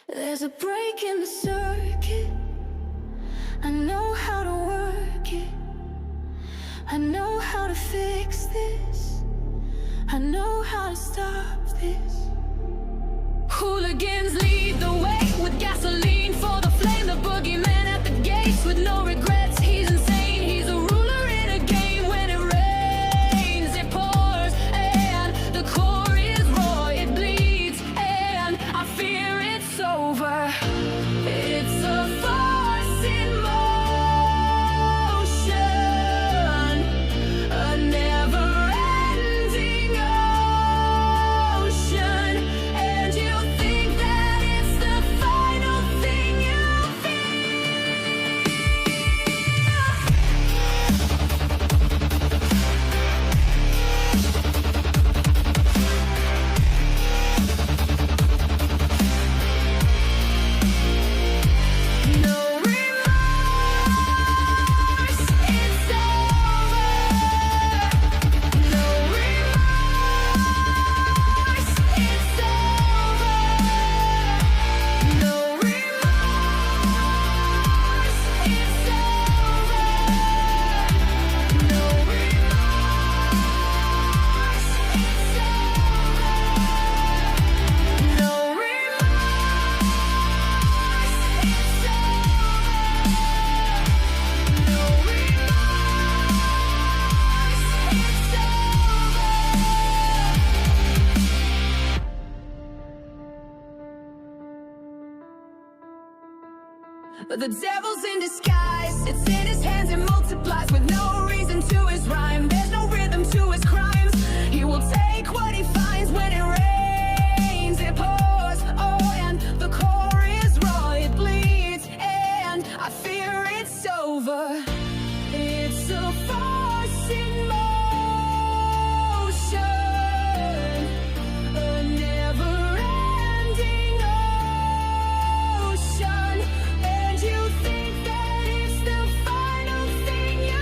There's a break in the circuit. I know how to work it. I know how to fix this. I know how to stop this. Hooligans lead the way with gasoline for the flame. The boogeyman at the gates with no regrets. He's insane. He's a ruler in a game. When it rains, it pours, and the core is raw. It bleeds, and I fear it's over. It's a force in motion, a never-ending ocean, and you think that it's the final thing you No remorse, it's over. No remorse, it's over. No remorse, it's over. No remorse, it's over. No remorse, it's But the devil's in disguise. It's in his hands, it multiplies with no reason to his rhyme. There's no rhythm to his crimes. He will take what he finds. When it rains, it pours. Oh, and the core is raw. It bleeds, and I fear it's over. It's a force in motion, a never-ending ocean, and you think that it's the final thing you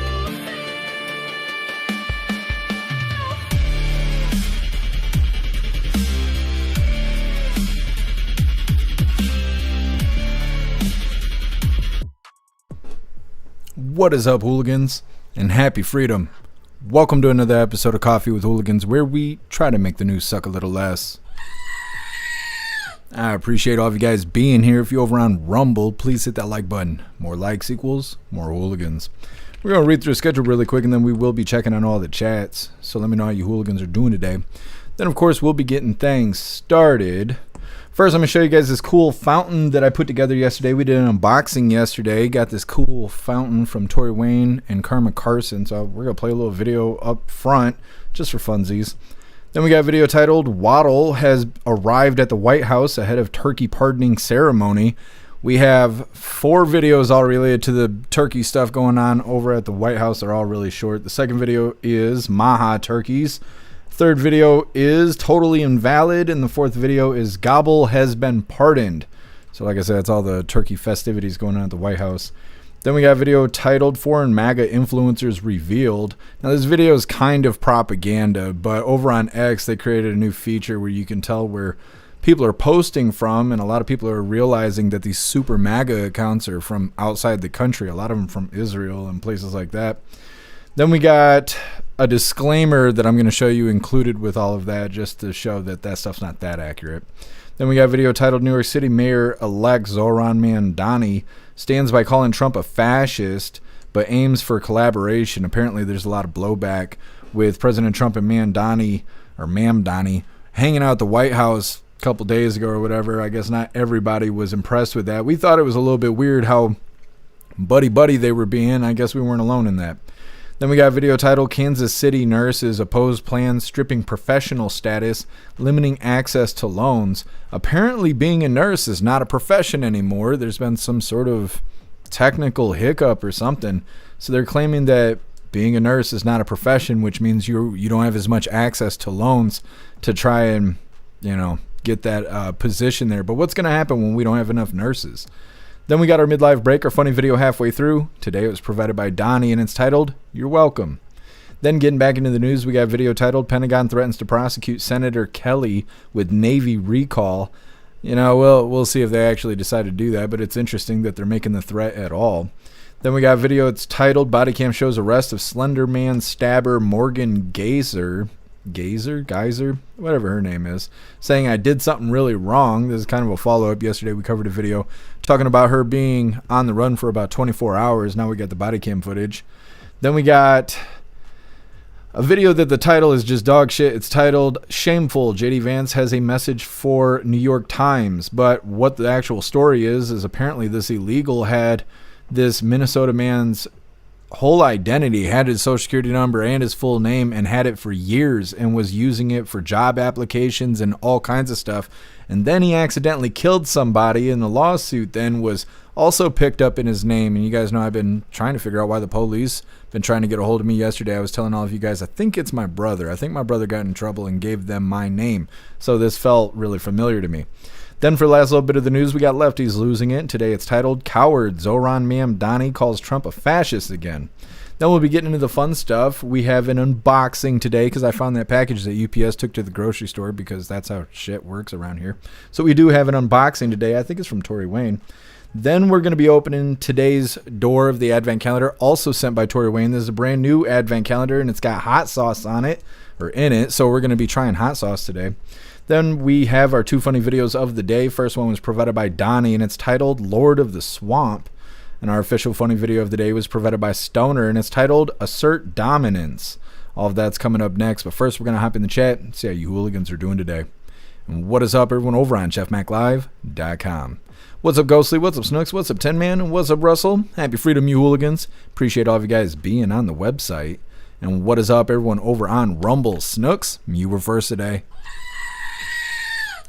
What is up, hooligans, and happy freedom. Welcome to another episode of Coffee with Hooligans, where we try to make the news suck a little less. I appreciate all of you guys being here. If you're over on Rumble, please hit that like button. More likes equals more hooligans. We're going to read through the schedule really quick, and then we will be checking on all the chats. So let me know how you hooligans are doing today. Then, of course, we'll be getting things started. First, I'm going to show you guys this cool fountain that I put together yesterday. We did an unboxing yesterday. Got this cool fountain from Tori Wayne and Karma Carson. So we're going to play a little video up front just for funsies. Then we got a video titled Waddle has arrived at the White House ahead of turkey pardoning ceremony. We have 4 videos all related to the turkey stuff going on over at the White House. They're all really short. The second video is MAHA Turkeys. Third video is Totally Invalid, and the fourth video is Gobble has been pardoned. So like I said, that's all the turkey festivities going on at the White House. Then we got a video titled Foreign MAGA Influencers Revealed. Now this video is kind of propaganda, but over on X they created a new feature where you can tell where people are posting from, and a lot of people are realizing that these super MAGA accounts are from outside the country, a lot of them from Israel and places like that. Then we got a disclaimer that I'm going to show you included with all of that, just to show that that stuff's not that accurate. Then we got a video titled New York City Mayor-elect Zoran Mamdani stands by calling Trump a fascist, but aims for collaboration. Apparently there's a lot of blowback with President Trump and Mamdani hanging out at the White House a couple days ago or whatever. I guess not everybody was impressed with that. We thought it was a little bit weird how buddy-buddy they were being. I guess we weren't alone in that. Then we got a video titled Kansas City Nurses Oppose Plans Stripping Professional Status, Limiting Access to Loans. Apparently being a nurse is not a profession anymore. There's been some sort of technical hiccup or something. So they're claiming that being a nurse is not a profession, which means you don't have as much access to loans to try and, get that position there. But what's going to happen when we don't have enough nurses? Then we got our midlife break, our funny video halfway through. Today it was provided by Donnie, and it's titled, You're Welcome. Then getting back into the news, we got a video titled, Pentagon Threatens to Prosecute Senator Kelly with Navy Recall. You know, we'll see if they actually decide to do that, but it's interesting that they're making the threat at all. Then we got a video. It's titled "Body Cam Shows Arrest of Slender Man Stabber Morgan Geyser, whatever her name is, saying I did something really wrong." This is kind of a follow-up. Yesterday we covered a video talking about her being on the run for about 24 hours. Now we got the body cam footage. Then we got a video that the title is just dog shit. It's titled "Shameful. JD Vance has a message for New York Times." But what the actual story is apparently this illegal had this Minnesota man's whole identity, had his social security number and his full name, and had it for years and was using it for job applications and all kinds of stuff. And then he accidentally killed somebody, and the lawsuit then was also picked up in his name. And you guys know I've been trying to figure out why the police been trying to get a hold of me. Yesterday I was telling all of you guys, I think it's my brother. I think my brother got in trouble and gave them my name. So this felt really familiar to me. Then for the last little bit of the news, we got lefties losing it. Today it's titled "Coward Trump Mamdani Calls Trump a Fascist Again." Then we'll be getting into the fun stuff. We have an unboxing today because I found that package that UPS took to the grocery store, because that's how shit works around here. So we do have an unboxing today. I think it's from Tory Wayne. Then we're going to be opening today's door of the Advent calendar, also sent by Tory Wayne. This is a brand new Advent calendar, and it's got hot sauce on it, or in it. So we're going to be trying hot sauce today. Then we have our two funny videos of the day. First one was provided by Donnie, and it's titled "Lord of the Swamp." And our official funny video of the day was provided by Stoner, and it's titled "Assert Dominance." All of that's coming up next. But first, we're going to hop in the chat and see how you hooligans are doing today. And what is up, everyone, over on jeffmaclive.com. What's up, Ghostly? What's up, Snooks? What's up, Tin Man? And what's up, Russell? Happy freedom, you hooligans. Appreciate all of you guys being on the website. And what is up, everyone, over on Rumble? Snooks, you were first today.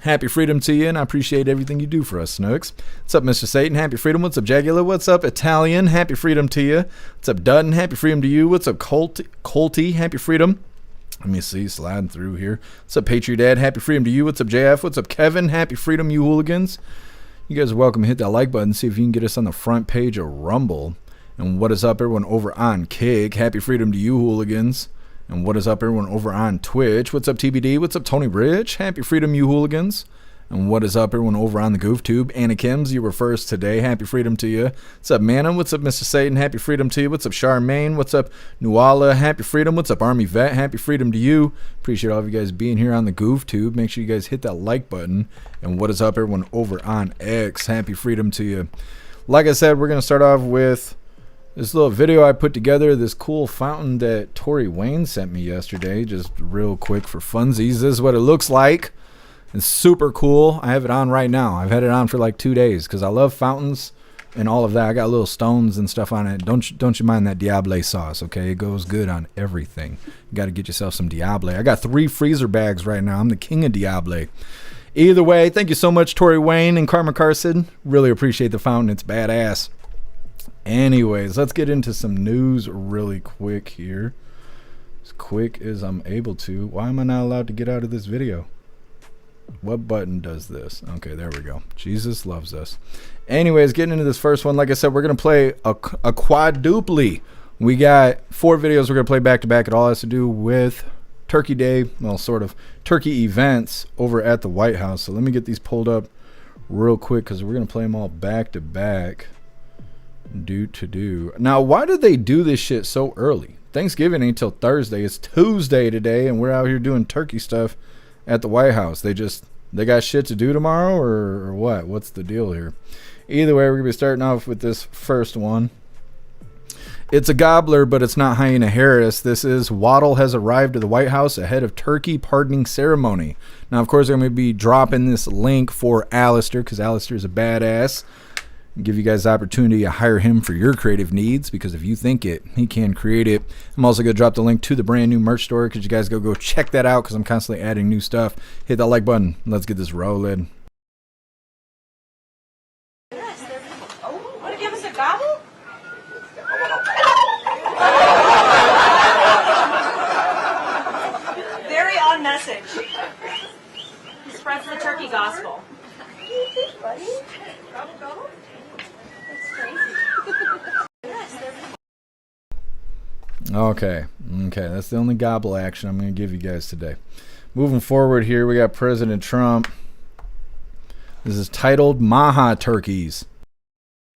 Happy freedom to you, and I appreciate everything you do for us, Snooks. What's up, Mr. Satan? Happy freedom. What's up, Jagular? What's up, Italian? Happy freedom to you. What's up, Dutton? Happy freedom to you. What's up, Colty? Happy freedom. Let me see, sliding through here. What's up, Patriot Dad? Happy freedom to you. What's up, JF? What's up, Kevin? Happy freedom, you hooligans. You guys are welcome to hit that like button, see if you can get us on the front page of Rumble. And what is up, everyone, over on Kick? Happy freedom to you, hooligans. And what is up, everyone, over on Twitch? What's up, TBD? What's up, Tony Rich? Happy freedom, you hooligans. And what is up, everyone, over on the GoofTube? Anna Kims, you were first today. Happy freedom to you. What's up, Manna? What's up, Mr. Satan? Happy freedom to you. What's up, Charmaine? What's up, Nuala? Happy freedom. What's up, Army Vet? Happy freedom to you. Appreciate all of you guys being here on the GoofTube. Make sure you guys hit that like button. And what is up, everyone, over on X? Happy freedom to you. Like I said, we're going to start off with this little video I put together, this cool fountain that Tory Wayne sent me yesterday, just real quick for funsies. This is what it looks like. It's super cool. I have it on right now. I've had it on for like 2 days because I love fountains and all of that. I got little stones and stuff on it. Don't you mind that Diable sauce, okay? It goes good on everything. You got to get yourself some Diable. I got 3 freezer bags right now. I'm the king of Diable. Either way, thank you so much, Tory Wayne and Karma Carson. Really appreciate the fountain. It's badass. Anyways, let's get into some news really quick here. As quick as I'm able to. Why am I not allowed to get out of this video? What button does this? Okay, there we go. Jesus loves us. Anyways, getting into this first one, like I said, we're going to play a quadruply. We got 4 videos we're going to play back to back. It all has to do with Turkey Day, well, sort of turkey events over at the White House. So let me get these pulled up real quick because we're going to play them all back to back. Now, why did they do this shit so early? Thanksgiving ain't till Thursday. It's Tuesday today, and we're out here doing turkey stuff at the White House. They got shit to do tomorrow, or what? What's the deal here? Either way, we're gonna be starting off with this first one. It's a gobbler, but it's not Hyena Harris. This is Waddle has arrived at the White House ahead of turkey pardoning ceremony. Now, of course, I'm going to be dropping this link for Alistair because Alistair is a badass. Give you guys the opportunity to hire him for your creative needs, because if you think it, he can create it. I'm also going to drop the link to the brand new merch store because you guys go check that out because I'm constantly adding new stuff. Hit that like button. Let's get this rolling. Want to give us a gobble? Very on message. He spreads the turkey gospel. Buddy? Gobble, gobble? Okay, that's the only gobble action I'm going to give you guys today. Moving forward here, we got President Trump This is titled MAHA Turkeys.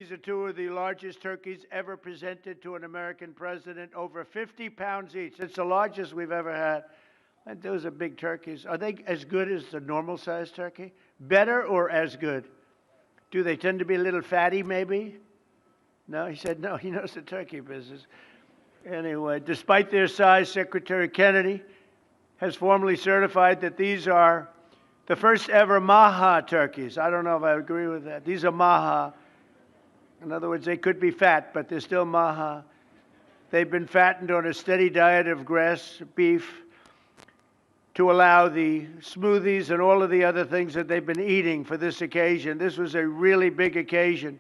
These are two of the largest turkeys ever presented to an American president, over 50 pounds each. It's the largest we've ever had. And those are big turkeys. Are they as good as the normal-sized turkey? Better or as good? Do they tend to be a little fatty, maybe? No, he said no. He knows the turkey business. Anyway, despite their size, Secretary Kennedy has formally certified that these are the first ever MAHA turkeys. I don't know if I agree with that. These are MAHA. In other words, they could be fat, but they're still MAHA. They've been fattened on a steady diet of grass, beef, to allow the smoothies and all of the other things that they've been eating for this occasion. This was a really big occasion,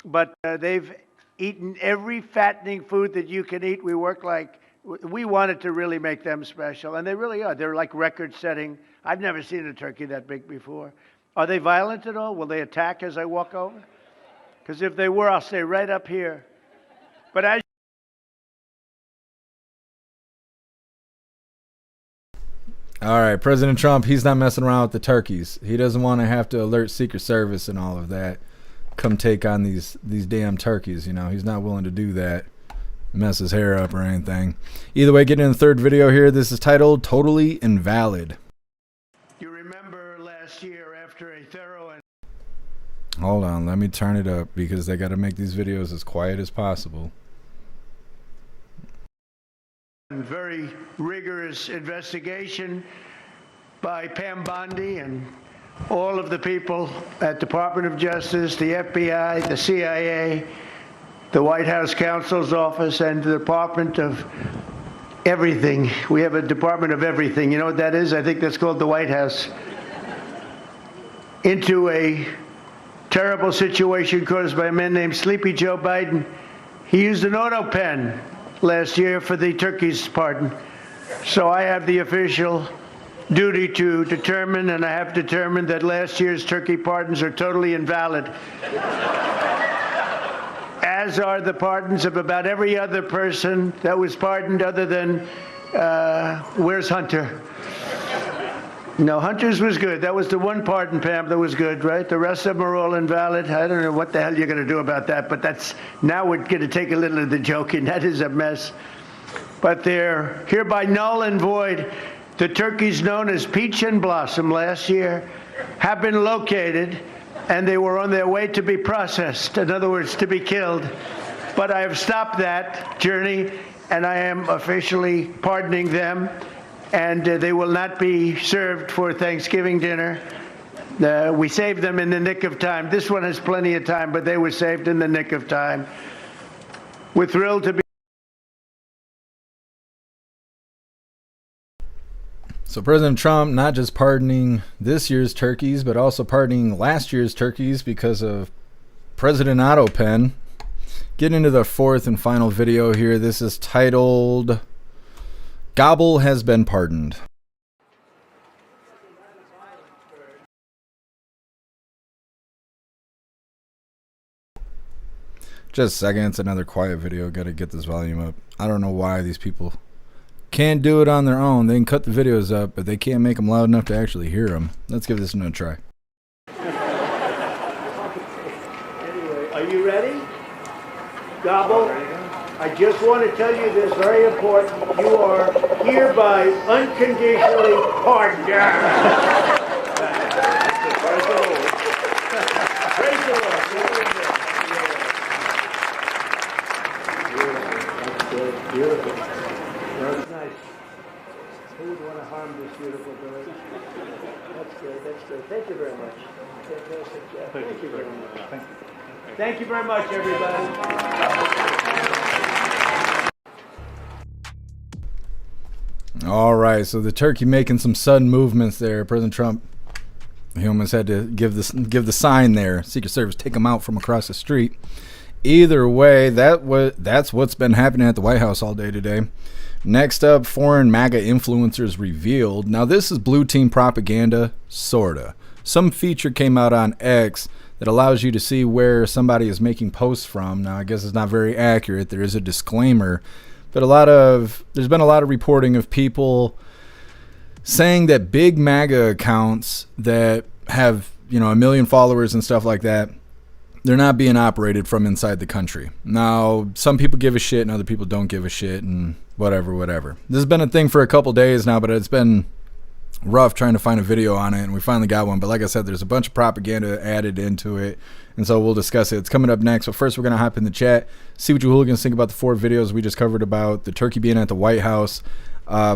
but they've eaten every fattening food that you can eat. We wanted to really make them special, and they really are. They're like record-setting. I've never seen a turkey that big before. Are they violent at all? Will they attack as I walk over? Because if they were, I'll stay right up here. But as All right, President Trump, he's not messing around with the turkeys. He doesn't want to have to alert Secret Service and all of that. Come take on these damn turkeys, you know. He's not willing to do that. Mess his hair up or anything. Either way, getting in the third video here. This is titled Totally Invalid. you remember last year after a thorough and Hold on, let me turn it up because they got to make these videos as quiet as possible. very rigorous investigation by Pam Bondi and all of the people at Department of Justice, the FBI, the CIA, the White House Counsel's Office, and the Department of Everything. We have a Department of Everything. You know what that is? I think that's called the White House. Into a terrible situation caused by a man named Sleepy Joe Biden. He used an auto pen last year for the turkey's pardon. So I have the official duty to determine, and I have determined that last year's turkey pardons are totally invalid. As are the pardons of about every other person that was pardoned other than, where's Hunter? No, Hunter's was good. That was the one pardon, Pam, that was good, right? The rest of them are all invalid. I don't know what the hell you're going to do about that, but now we're going to take a little of the joking. That is a mess. But they're hereby null and void. The turkeys known as Peach and Blossom last year have been located, and they were on their way to be processed. In other words, to be killed. But I have stopped that journey, and I am officially pardoning them. And they will not be served for Thanksgiving dinner. We saved them in the nick of time. This one has plenty of time, but they were saved in the nick of time. We're thrilled to be. So President Trump not just pardoning this year's turkeys, but also pardoning last year's turkeys because of President Auto Pen. Getting into the fourth and final video here. This is titled Gobble Has Been Pardoned. Just a second, it's another quiet video. Gotta get this volume up. I don't know why these people can't do it on their own. They can cut the videos up, but they can't make them loud enough to actually hear them. Let's give this another try. Anyway, are you ready? Gobble. I just want to tell you this, very important. You are hereby unconditionally pardoned. Praise the Lord. That's good. Beautiful. That's nice. Who would want to harm this beautiful bird? That's good. That's good. Thank you very much. Fantastic job. Thank you very much. Thank you very much, everybody. All right, so the turkey making some sudden movements there. President Trump, he almost had to give the sign there. Secret Service take him out from across the street. Either way, that's what's been happening at the White House all day today. Next up, foreign MAGA influencers revealed. Now this is blue team propaganda, sorta. Some feature came out on X that allows you to see where somebody is making posts from. Now I guess it's not very accurate. There is a disclaimer. But there's been a lot of reporting of people saying that big MAGA accounts that have you know, 1 million followers and stuff like that, they're not being operated from inside the country. Now, some people give a shit and other people don't give a shit and whatever. This has been a thing for a couple days now, but it's been rough trying to find a video on it, and we finally got one. But like I said, there's a bunch of propaganda added into it, and so we'll discuss it. It's coming up next, but first we're going to hop in the chat, see what you hooligans think about the 4 videos we just covered about the turkey being at the White House.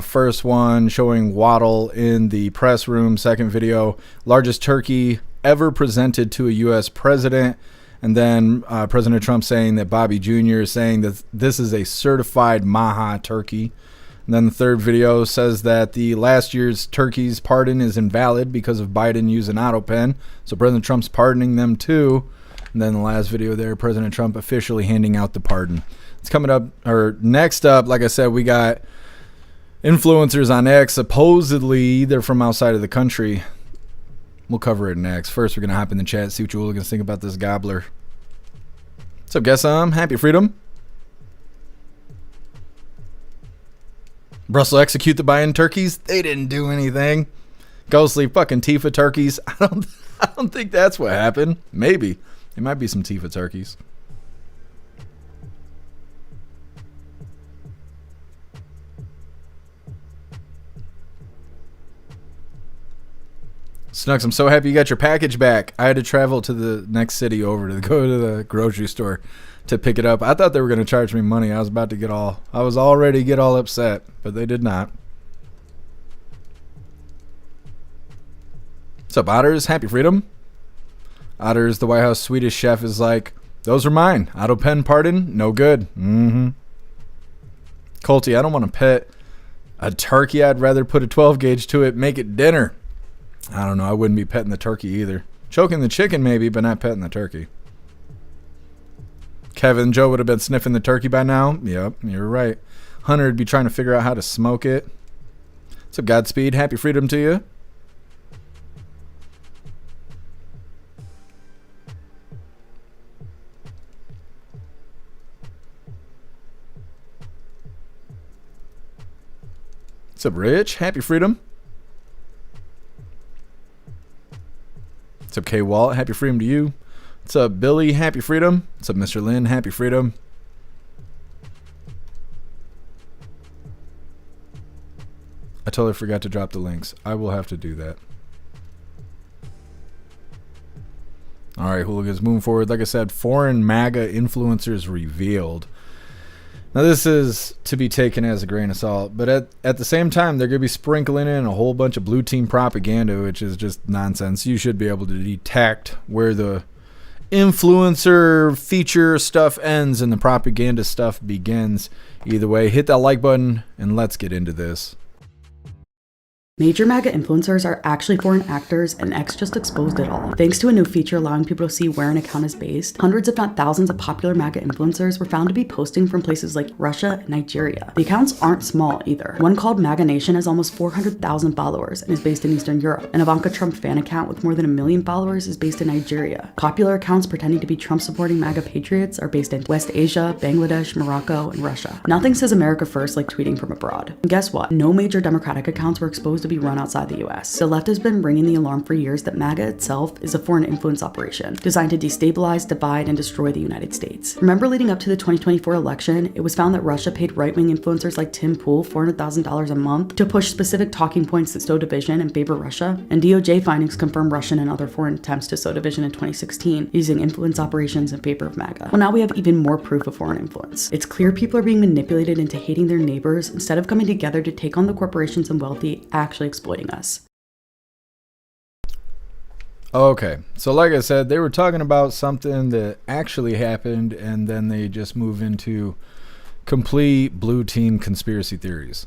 First one showing Waddle in the press room. Second video, largest turkey ever presented to a U.S. president. And then President Trump saying that Bobby Jr. is saying that this is a certified MAHA turkey. And then the third video says that the last year's turkey's pardon is invalid because of Biden using AutoPen. So President Trump's pardoning them too. And then the last video there, President Trump officially handing out the pardon. It's coming up, or next up, like I said, we got influencers on X. Supposedly they're from outside of the country. We'll cover it next. First, we're going to hop in the chat, see what you hooligans think about this gobbler. What's up, guess happy freedom. Brussels execute the Biden turkeys. They didn't do anything. Ghostly fucking Tifa turkeys. I don't think that's what happened. Maybe. It might be some Tifa turkeys. Snucks, I'm so happy you got your package back. I had to travel to the next city over to go to the grocery store to pick it up. I thought they were going to charge me money. I was already get all upset, but they did not. What's up, Otters? Happy freedom. Otters, the White House Swedish chef, is like, those are mine. AutoPen pardon, no good. Colty, I don't want to pet a turkey. I'd rather put a 12 gauge to it, make it dinner. I don't know. I wouldn't be petting the turkey either. Choking the chicken maybe, but not petting the turkey. Kevin, Joe would have been sniffing the turkey by now. Yep, you're right. Hunter would be trying to figure out how to smoke it. What's up, Godspeed? Happy freedom to you. What's up, Rich? Happy freedom. What's up, K Walt? Happy freedom to you. What's up, Billy? Happy freedom. What's up, Mr. Lynn? Happy freedom. I totally forgot to drop the links. I will have to do that. All right, hooligans, moving forward. Like I said, foreign MAGA influencers revealed. Now, this is to be taken as a grain of salt, but at the same time, they're going to be sprinkling in a whole bunch of blue team propaganda, which is just nonsense. You should be able to detect where the influencer feature stuff ends and the propaganda stuff begins. Either way, hit that like button and let's get into this. Major MAGA influencers are actually foreign actors, and X just exposed it all. Thanks to a new feature allowing people to see where an account is based, hundreds if not thousands of popular MAGA influencers were found to be posting from places like Russia and Nigeria. The accounts aren't small either. One called MAGA Nation has almost 400,000 followers and is based in Eastern Europe. An Ivanka Trump fan account with more than 1 million followers is based in Nigeria. Popular accounts pretending to be Trump-supporting MAGA patriots are based in West Asia, Bangladesh, Morocco, and Russia. Nothing says America first like tweeting from abroad. And guess what? No major Democratic accounts were exposed to be run outside the US. The left has been ringing the alarm for years that MAGA itself is a foreign influence operation designed to destabilize, divide, and destroy the United States. Remember, leading up to the 2024 election, it was found that Russia paid right-wing influencers like Tim Pool $400,000 a month to push specific talking points that sow division and favor Russia, and DOJ findings confirm Russian and other foreign attempts to sow division in 2016 using influence operations in favor of MAGA. Well, now we have even more proof of foreign influence. It's clear people are being manipulated into hating their neighbors instead of coming together to take on the corporations and wealthy actually exploiting us. Okay, so like I said, they were talking about something that actually happened, and then they just move into complete blue team conspiracy theories.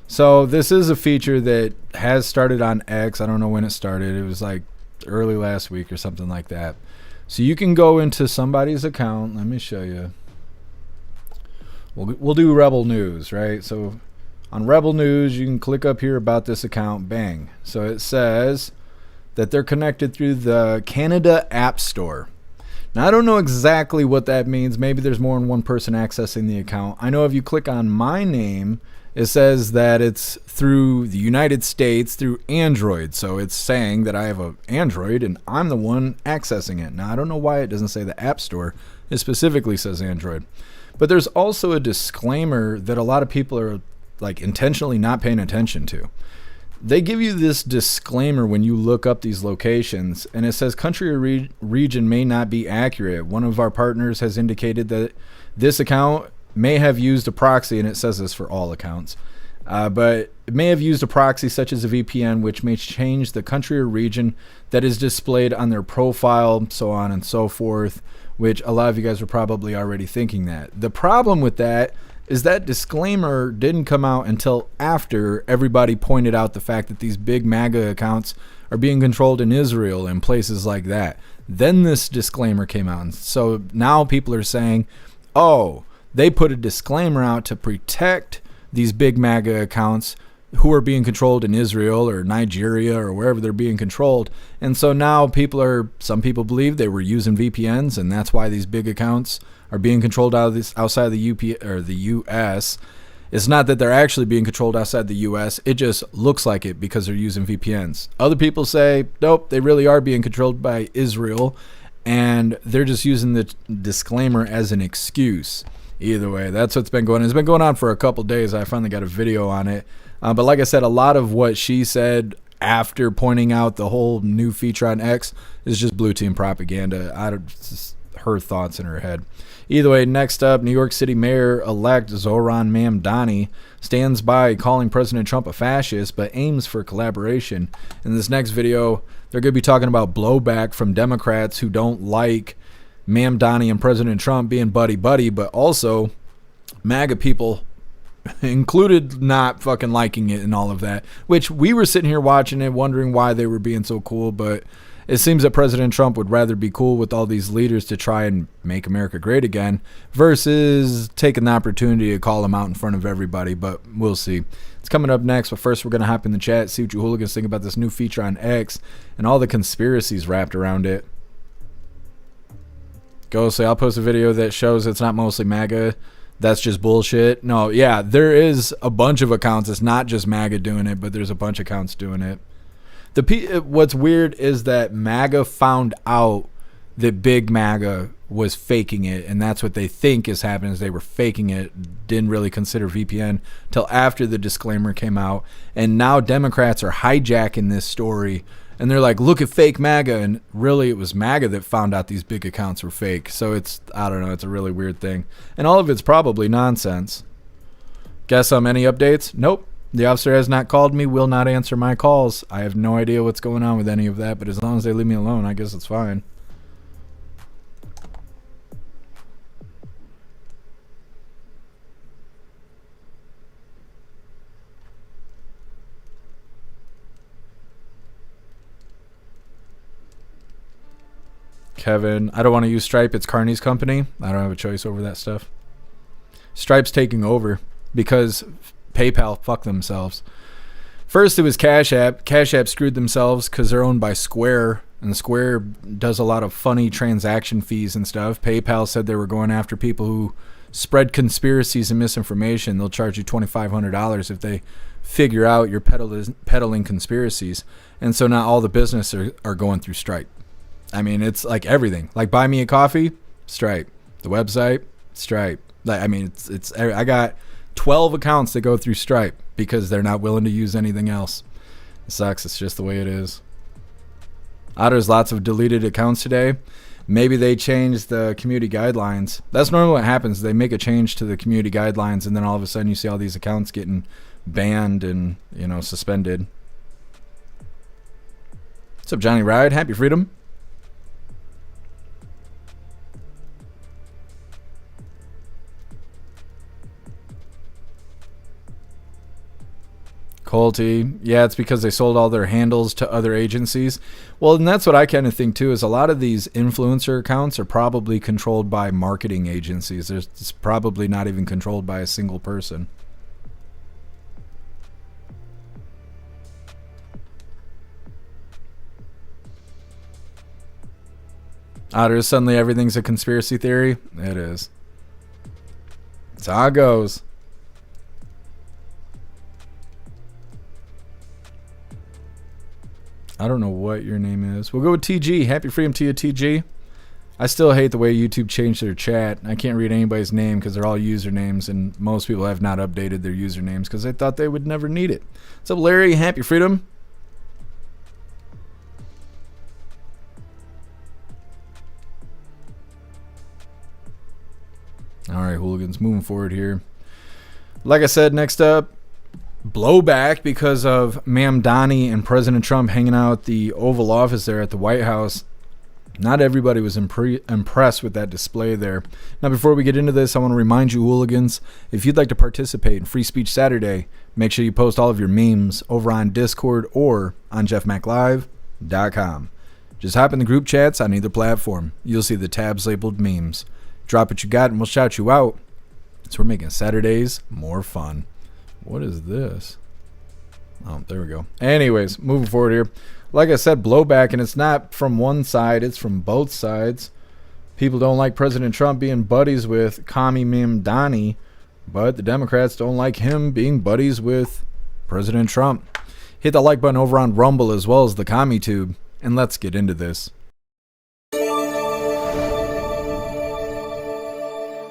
So this is a feature that has started on X. I don't know when it started. It was like early last week or something like that. So you can go into somebody's account. Let me show you. We'll do Rebel News, right? So on Rebel News, you can click up here about this account. Bang. So it says that they're connected through the Canada App Store. Now, I don't know exactly what that means. Maybe there's more than one person accessing the account. I know if you click on my name, it says that it's through the United States through Android. So it's saying that I have an Android and I'm the one accessing it. Now, I don't know why it doesn't say the App Store. It specifically says Android. But there's also a disclaimer that a lot of people are like intentionally not paying attention to. They give you this disclaimer when you look up these locations, and it says country or region may not be accurate. One of our partners has indicated that this account may have used a proxy, and it says this for all accounts, but it may have used a proxy such as a VPN, which may change the country or region that is displayed on their profile, so on and so forth, which a lot of you guys are probably already thinking that. The problem with that is that disclaimer didn't come out until after everybody pointed out the fact that these big MAGA accounts are being controlled in Israel and places like that. Then this disclaimer came out. And so now people are saying, oh, they put a disclaimer out to protect these big MAGA accounts who are being controlled in Israel or Nigeria or wherever they're being controlled. And so now some people believe they were using VPNs, and that's why these big accounts are being controlled outside the US. It's not that they're actually being controlled outside the US. It just looks like it because they're using VPNs. Other people say, nope, they really are being controlled by Israel, and they're just using the disclaimer as an excuse. Either way, that's what's been going on. It's been going on for a couple days. I finally got a video on it. But like I said, a lot of what she said after pointing out the whole new feature on X is just blue team propaganda. Just her thoughts in her head. Either way, next up, New York City Mayor-elect Zohran Mamdani stands by calling President Trump a fascist, but aims for collaboration. In this next video, they're going to be talking about blowback from Democrats who don't like Mamdani and President Trump being buddy-buddy, but also MAGA people included not fucking liking it and all of that, which we were sitting here watching it wondering why they were being so cool, but it seems that President Trump would rather be cool with all these leaders to try and make America great again versus taking the opportunity to call them out in front of everybody, but we'll see. It's coming up next, but first we're going to hop in the chat, see what you hooligans think about this new feature on X and all the conspiracies wrapped around it. Go say I'll post a video that shows it's not mostly MAGA. That's just bullshit. No, yeah, there is a bunch of accounts. It's not just MAGA doing it, but there's a bunch of accounts doing it. What's weird is that MAGA found out that big MAGA was faking it, and that's what they think is happening, is they were faking it, didn't really consider VPN till after the disclaimer came out, and now Democrats are hijacking this story, and they're like, look at fake MAGA, and really it was MAGA that found out these big accounts were fake. So it's, I don't know, it's a really weird thing, and all of it's probably nonsense. Guess how many updates? Nope. The officer has not called me, will not answer my calls. I have no idea what's going on with any of that, but as long as they leave me alone, I guess it's fine. Kevin, I don't want to use Stripe. It's Carney's company. I don't have a choice over that stuff. Stripe's taking over because PayPal fucked themselves. First, it was Cash App. Cash App screwed themselves because they're owned by Square, and Square does a lot of funny transaction fees and stuff. PayPal said they were going after people who spread conspiracies and misinformation. They'll charge you $2,500 if they figure out you're peddling conspiracies. And so now all the business are going through Stripe. I mean, it's like everything. Like Buy Me a Coffee, Stripe. The website, Stripe. Like, I mean, it's I got 12 accounts that go through Stripe because they're not willing to use anything else. It sucks. It's just the way it is. There's lots of deleted accounts today. Maybe they changed the community guidelines. That's normally what happens. They make a change to the community guidelines, and then all of a sudden you see all these accounts getting banned and, you know, suspended. What's up, Johnny Ride? Happy Freedom. Colty, yeah, it's because they sold all their handles to other agencies. Well, and that's what I kind of think too, is a lot of these influencer accounts are probably controlled by marketing agencies. It's probably not even controlled by a single person. There's suddenly everything's a conspiracy theory. It is. That's how it goes. I don't know what your name is. We'll go with TG. Happy freedom to you, TG. I still hate the way YouTube changed their chat. I can't read anybody's name because they're all usernames, and most people have not updated their usernames because they thought they would never need it. What's up, Larry? Happy freedom. All right, hooligans, moving forward here. Like I said, next up, blowback because of Mamdani and President Trump hanging out at the Oval Office there at the White House. Not everybody was impressed with that display there. Now, before we get into this, I want to remind you, hooligans, if you'd like to participate in Free Speech Saturday, make sure you post all of your memes over on Discord or on jeffmaclive.com. Just hop in the group chats on either platform. You'll see the tabs labeled memes. Drop what you got and we'll shout you out. So we're making Saturdays more fun. What is this? Oh, there we go. Anyways, moving forward here. Like I said, blowback, and it's not from one side, it's from both sides. People don't like President Trump being buddies with Commie Mamdani, but the Democrats don't like him being buddies with President Trump. Hit the like button over on Rumble as well as the Commie Tube, and let's get into this.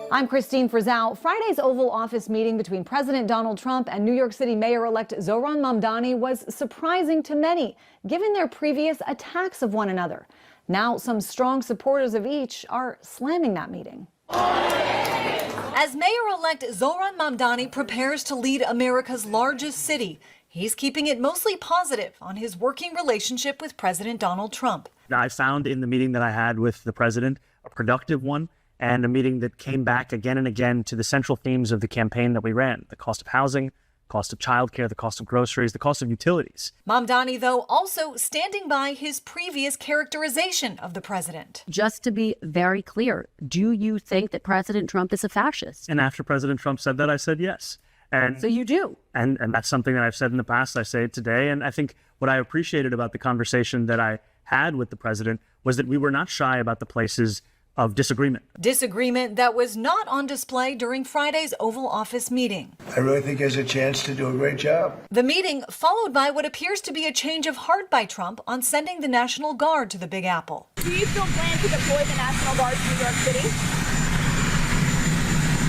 I'm Christine Frizzell. Friday's Oval Office meeting between President Donald Trump and New York City Mayor-elect Zohran Mamdani was surprising to many, given their previous attacks of one another. Now, some strong supporters of each are slamming that meeting. As Mayor-elect Zohran Mamdani prepares to lead America's largest city, he's keeping it mostly positive on his working relationship with President Donald Trump. I found in the meeting that I had with the president a productive one, and a meeting that came back again and again to the central themes of the campaign that we ran: the cost of housing, cost of childcare, the cost of groceries, the cost of utilities. Mamdani, though, also standing by his previous characterization of the president. Just to be very clear, do you think that President Trump is a fascist? And after President Trump said that, I said yes. And so you do. And that's something that I've said in the past. I say it today. And I think what I appreciated about the conversation that I had with the president was that we were not shy about the places of disagreement. Disagreement that was not on display during Friday's Oval Office meeting. I really think he has a chance to do a great job. The meeting followed by what appears to be a change of heart by Trump on sending the National Guard to the Big Apple. Do you still plan to deploy the National Guard to New York City?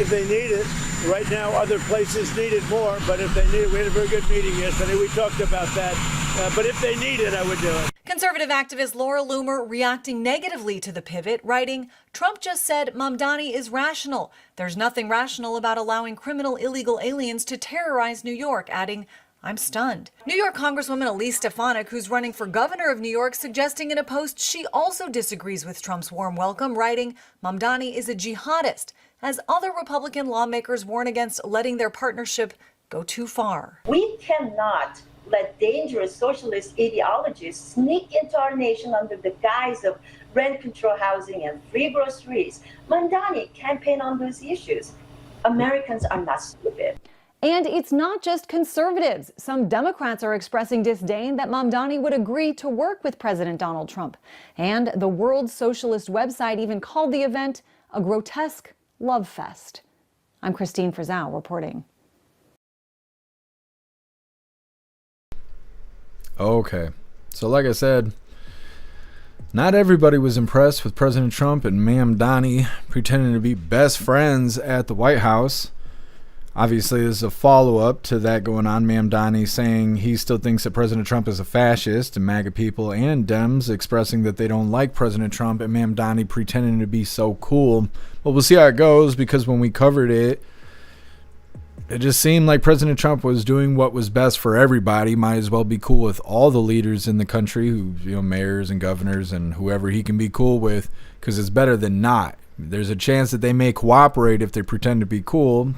If they need it. Right now, other places need it more, but if they need it, we had a very good meeting yesterday. We talked about that. But if they need it, I would do it. Conservative activist Laura Loomer reacting negatively to the pivot, writing, "Trump just said Mamdani is rational. There's nothing rational about allowing criminal illegal aliens to terrorize New York," adding, "I'm stunned." New York Congresswoman Elise Stefanik, who's running for governor of New York, suggesting in a post she also disagrees with Trump's warm welcome, writing, "Mamdani is a jihadist," as other Republican lawmakers warn against letting their partnership go too far. We cannot let dangerous socialist ideologies sneak into our nation under the guise of rent control housing and free groceries. Mamdani campaigned on those issues. Americans are not stupid. And it's not just conservatives. Some Democrats are expressing disdain that Mamdani would agree to work with President Donald Trump. And the World Socialist website even called the event a grotesque love fest. I'm Christine Frizzell reporting. Okay, so like I said, not everybody was impressed with President Trump and Mamdani pretending to be best friends at the White House. Obviously, this is a follow-up to that going on. Mamdani saying he still thinks that President Trump is a fascist, and MAGA people and Dems expressing that they don't like President Trump, and Mamdani pretending to be so cool. Well, we'll see how it goes, because when we covered it, it just seemed like President Trump was doing what was best for everybody. Might as well be cool with all the leaders in the country, who, mayors and governors and whoever he can be cool with, because it's better than not. There's a chance that they may cooperate if they pretend to be cool.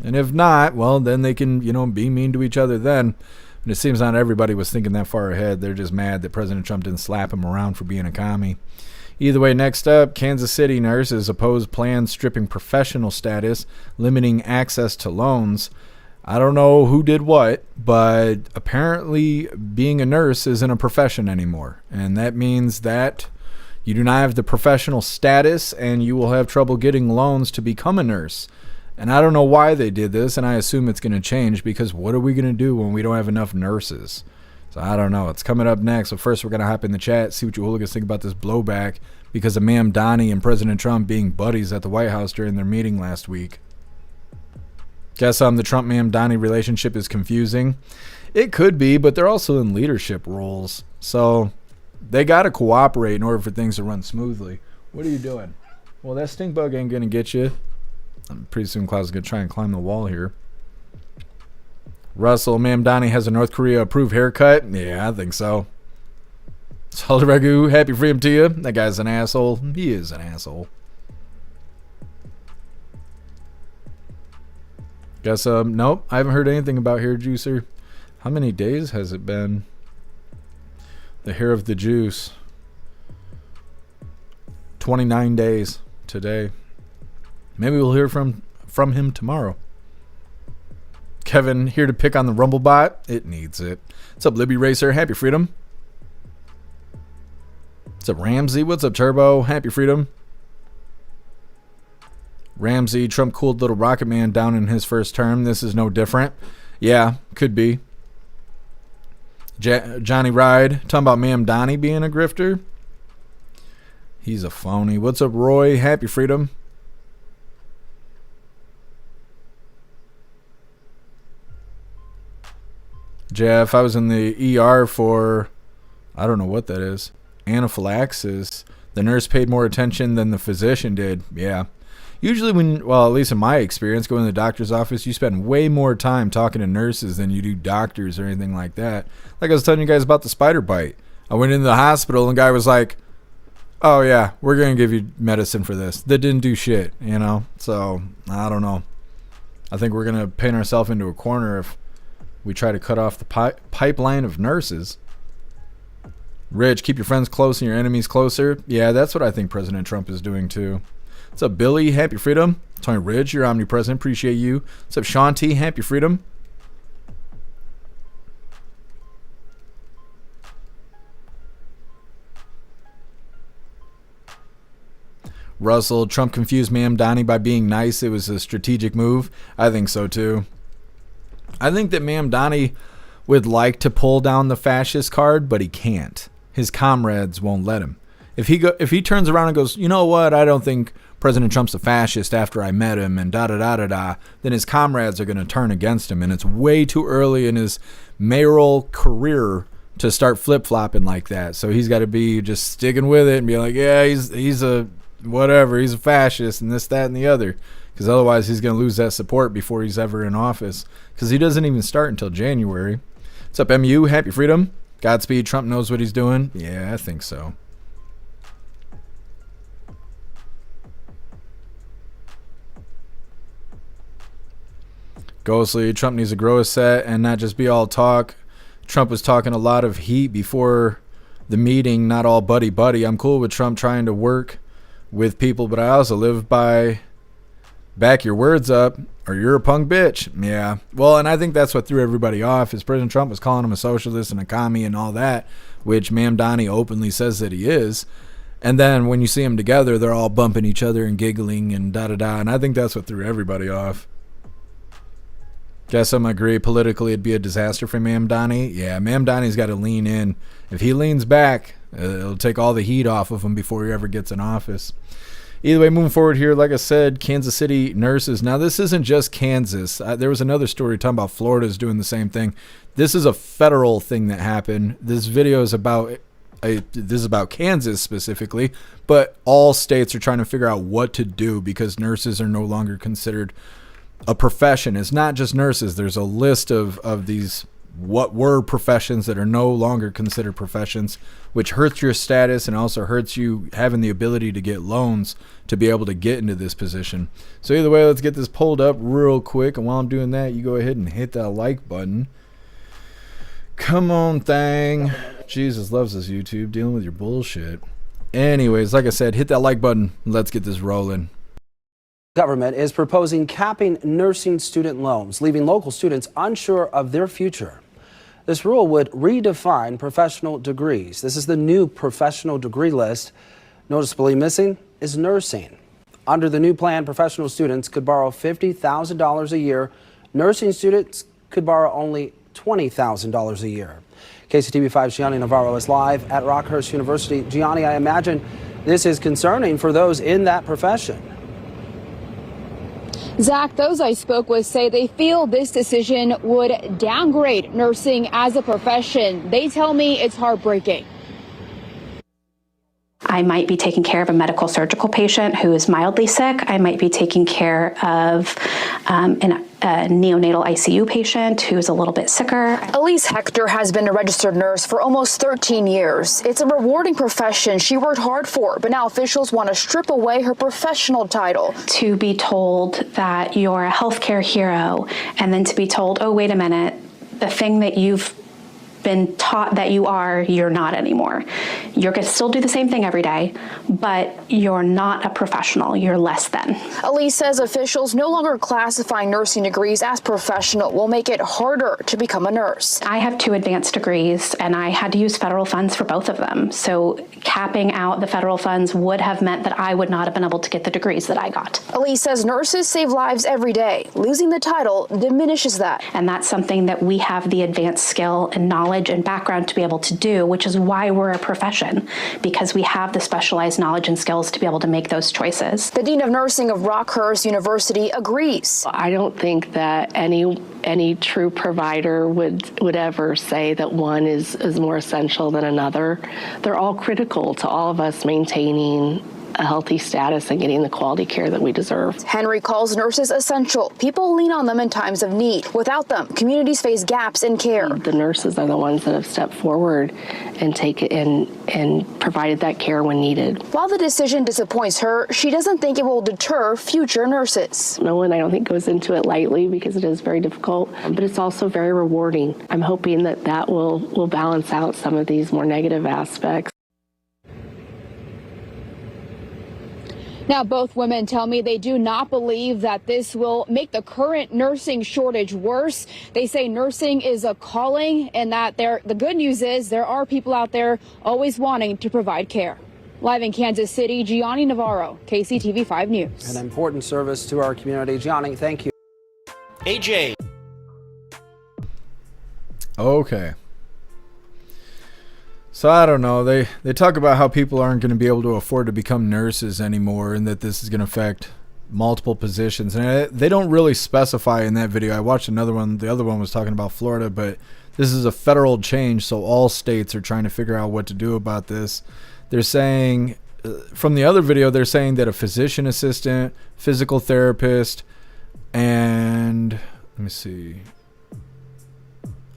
And if not, well, then they can, be mean to each other then. And it seems not everybody was thinking that far ahead. They're just mad that President Trump didn't slap him around for being a commie. Either way, next up, Kansas City nurses oppose plans stripping professional status, limiting access to loans. I don't know who did what, but apparently being a nurse isn't a profession anymore. And that means that You do not have the professional status, and you will have trouble getting loans to become a nurse. And I don't know why they did this, and I assume it's going to change, because what are we going to do when we don't have enough nurses? So I don't know. It's coming up next. So first, we're going to hop in the chat, see what you hooligans think about this blowback because of Mamdani and President Trump being buddies at the White House during their meeting last week. Guess the Trump-Mamdani relationship is confusing. It could be, but they're also in leadership roles. So they got to cooperate in order for things to run smoothly. What are you doing? Well, that stink bug ain't going to get you. Pretty soon Klaus is going to try and climb the wall here. Russell, Mamdani has a North Korea approved haircut. Yeah, I think so. Solid Ragu, happy freedom to you. That guy's an asshole. He is an asshole. Guess, nope. I haven't heard anything about hair juicer. How many days has it been? The hair of the juice. 29 days today. Maybe we'll hear from him tomorrow. Kevin, here to pick on the Rumble bot. It needs it. What's up, Libby Racer? Happy freedom. What's up, Ramsey? What's up, Turbo? Happy freedom. Ramsey, Trump cooled little rocket man down in his first term. This is no different. Yeah, could be. Johnny Ride, talking about Mamdani being a grifter. He's a phony. What's up, Roy? Happy freedom. Jeff, I was in the ER for, I don't know what that is, anaphylaxis. The nurse paid more attention than the physician did. Yeah. Usually well, at least in my experience, going to the doctor's office, you spend way more time talking to nurses than you do doctors or anything like that. Like I was telling you guys about the spider bite. I went into the hospital and the guy was like, oh yeah, we're going to give you medicine for this. That didn't do shit, you know? So, I don't know. I think we're going to paint ourselves into a corner if we try to cut off the pipeline of nurses. Rich, keep your friends close and your enemies closer. Yeah, that's what I think President Trump is doing too. What's up, Billy? Happy freedom. Tony Ridge, you're omnipresent. Appreciate you. What's up, Shanti? Happy freedom. Russell, Trump confused Mamdani by being nice. It was a strategic move. I think so too. I think that Mamdani would like to pull down the fascist card, but he can't. His comrades won't let him. If he turns around and goes, you know what, I don't think President Trump's a fascist after I met him and da-da-da-da-da, then his comrades are going to turn against him. And it's way too early in his mayoral career to start flip-flopping like that. So he's got to be just sticking with it and be like, yeah, he's a whatever, he's a fascist and this, that, and the other. Because otherwise he's going to lose that support before he's ever in office. Because he doesn't even start until January. What's up, MU? Happy freedom. Godspeed. Trump knows what he's doing. Yeah, I think so. Ghostly, Trump needs to grow a set and not just be all talk. Trump was talking a lot of heat before the meeting, not all buddy-buddy. I'm cool with Trump trying to work with people, but I also live by back your words up or you're a punk bitch. Yeah. Well, and I think that's what threw everybody off is President Trump was calling him a socialist and a commie and all that, which Mamdani openly says that he is. And then when you see them together, they're all bumping each other and giggling and da-da-da. And I think that's what threw everybody off. Guess I'm agree. Politically, it'd be a disaster for Mamdani. Yeah, Mamdani's got to lean in. If he leans back, it'll take all the heat off of him before he ever gets in office. Either way, moving forward here, like I said, Kansas City nurses. Now, this isn't just Kansas. There was another story talking about Florida's doing the same thing. This is a federal thing that happened. This video is about Kansas specifically, but all states are trying to figure out what to do because nurses are no longer considered a profession. It's not just nurses. There's a list of these what were professions that are no longer considered professions, which hurts your status and also hurts you having the ability to get loans to be able to get into this position. So either way, let's get this pulled up real quick. And while I'm doing that, you go ahead and hit that like button. Come on, thing. Jesus loves this YouTube, dealing with your bullshit. Anyways, like I said, hit that like button. Let's get this rolling. Government is proposing capping nursing student loans, leaving local students unsure of their future. This rule would redefine professional degrees. This is the new professional degree list Noticeably missing is nursing. Under the new plan, professional students could borrow $50,000 a year. Nursing students could borrow only $20,000 a year. KCTV5's Gianni Navarro is live at Rockhurst University. Gianni, I imagine this is concerning for those in that profession. Zach, those I spoke with say they feel this decision would downgrade nursing as a profession. They tell me it's heartbreaking. I might be taking care of a medical surgical patient who is mildly sick. I might be taking care of a neonatal ICU patient who's a little bit sicker. Elise Hector has been a registered nurse for almost 13 years. It's a rewarding profession she worked hard for, but now officials want to strip away her professional title. To be told that you're a healthcare hero, and then to be told, oh, wait a minute, the thing that you've been taught that you are, you're not anymore. You're going to still do the same thing every day, but you're not a professional. You're less than. Elise says officials no longer classifying nursing degrees as professional will make it harder to become a nurse. I have 2 advanced degrees, and I had to use federal funds for both of them. So capping out the federal funds would have meant that I would not have been able to get the degrees that I got. Elise says nurses save lives every day. Losing the title diminishes that. And that's something that we have the advanced skill and knowledge and background to be able to do, which is why we're a profession, because we have the specialized knowledge and skills to be able to make those choices. The Dean of Nursing of Rockhurst University agrees. I don't think that any true provider would ever say that one is more essential than another. They're all critical to all of us maintaining a healthy status and getting the quality care that we deserve. Henry calls nurses essential. People lean on them in times of need. Without them, communities face gaps in care. The nurses are the ones that have stepped forward and provided that care when needed. While the decision disappoints her, she doesn't think it will deter future nurses. No one, I don't think, goes into it lightly because it is very difficult, but it's also very rewarding. I'm hoping that will balance out some of these more negative aspects. Now, both women tell me they do not believe that this will make the current nursing shortage worse. They say nursing is a calling, and that the good news is there are people out there always wanting to provide care. Live in Kansas City, Gianni Navarro, KCTV 5 News. An important service to our community. Gianni, thank you. AJ. Okay. So I don't know. They talk about how people aren't going to be able to afford to become nurses anymore, and that this is going to affect multiple positions. And they don't really specify in that video. I watched another one. The other one was talking about Florida, but this is a federal change, so all states are trying to figure out what to do about this. They're saying, from the other video, they're saying that a physician assistant, physical therapist, and let me see.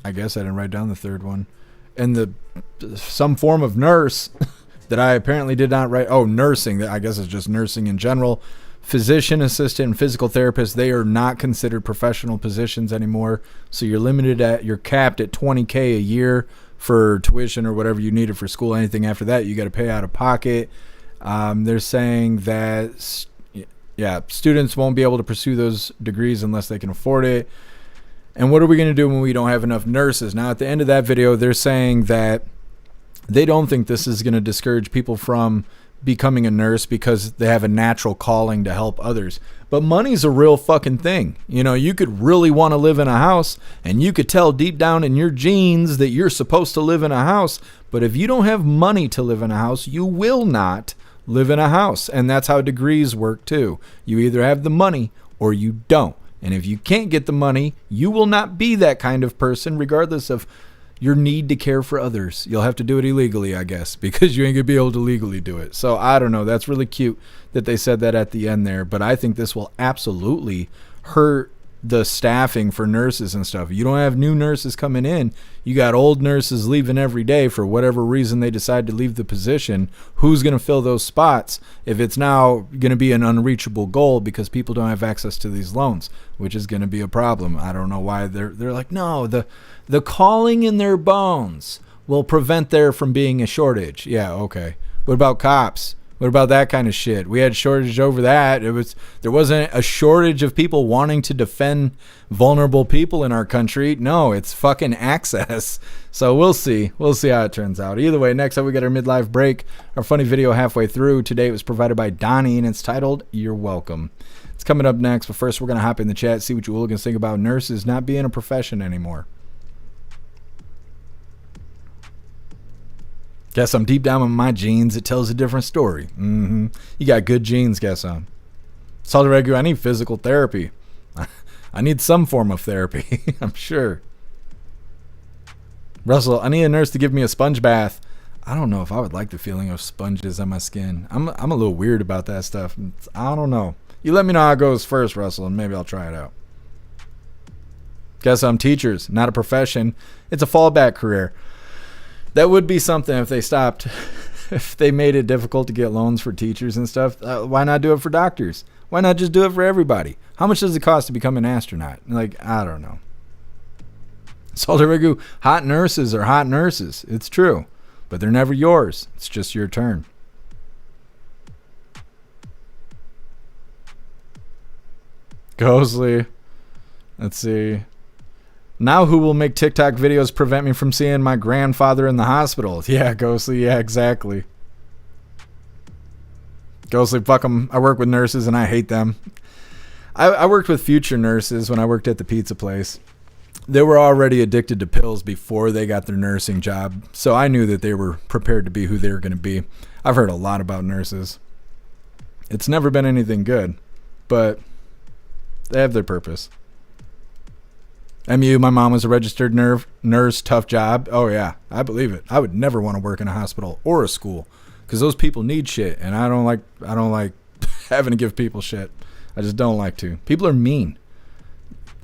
I guess I didn't write down the third one. And some form of nurse that I apparently did not write. Oh, nursing. I guess it's just nursing in general. Physician assistant and physical therapist, they are not considered professional positions anymore. So you're capped at $20K a year for tuition or whatever you needed for school. Anything after that, you got to pay out of pocket. They're saying that, students won't be able to pursue those degrees unless they can afford it. And what are we going to do when we don't have enough nurses? Now, at the end of that video, they're saying that they don't think this is going to discourage people from becoming a nurse because they have a natural calling to help others. But money's a real fucking thing. You know, you could really want to live in a house, and you could tell deep down in your genes that you're supposed to live in a house. But if you don't have money to live in a house, you will not live in a house. And that's how degrees work too. You either have the money or you don't. And if you can't get the money, you will not be that kind of person, regardless of your need to care for others. You'll have to do it illegally, I guess, because you ain't going to be able to legally do it. So I don't know. That's really cute that they said that at the end there. But I think this will absolutely hurt the staffing for nurses and stuff. You don't have new nurses coming in. You got old nurses leaving every day for whatever reason they decide to leave the position. Who's going to fill those spots if it's now going to be an unreachable goal because people don't have access to these loans, which is going to be a problem. I don't know why they're like, no, the calling in their bones will prevent there from being a shortage. Yeah, okay. What about cops? What about that kind of shit? We had shortage over that. There wasn't a shortage of people wanting to defend vulnerable people in our country. No, it's fucking access. So we'll see. We'll see how it turns out. Either way, next up we got our midlife break. Our funny video halfway through. Today it was provided by Donnie, and it's titled "You're Welcome." It's coming up next, but first we're going to hop in the chat, see what you hooligans think about nurses not being a profession anymore. Guess I'm deep down in my genes. It tells a different story. You got good genes, guess I'm. Salty Regu, I need physical therapy. I need some form of therapy, I'm sure. Russell, I need a nurse to give me a sponge bath. I don't know if I would like the feeling of sponges on my skin. I'm a little weird about that stuff. I don't know. You let me know how it goes first, Russell, and maybe I'll try it out. Guess I'm teachers, not a profession. It's a fallback career. That would be something if they stopped, if they made it difficult to get loans for teachers and stuff. Why not do it for doctors? Why not just do it for everybody? How much does it cost to become an astronaut? Like, I don't know. Salter Rigu, hot nurses are hot nurses. It's true. But they're never yours. It's just your turn. Ghostly. Let's see. Now who will make TikTok videos prevent me from seeing my grandfather in the hospital? Yeah, Ghostly. Yeah, exactly. Ghostly, fuck them. I work with nurses and I hate them. I worked with future nurses when I worked at the pizza place. They were already addicted to pills before they got their nursing job, so I knew that they were prepared to be who they were going to be. I've heard a lot about nurses. It's never been anything good, but they have their purpose. MU, my mom was a registered nurse, tough job. Oh yeah, I believe it. I would never want to work in a hospital or a school because those people need shit, and I don't like having to give people shit. I just don't like to. People are mean,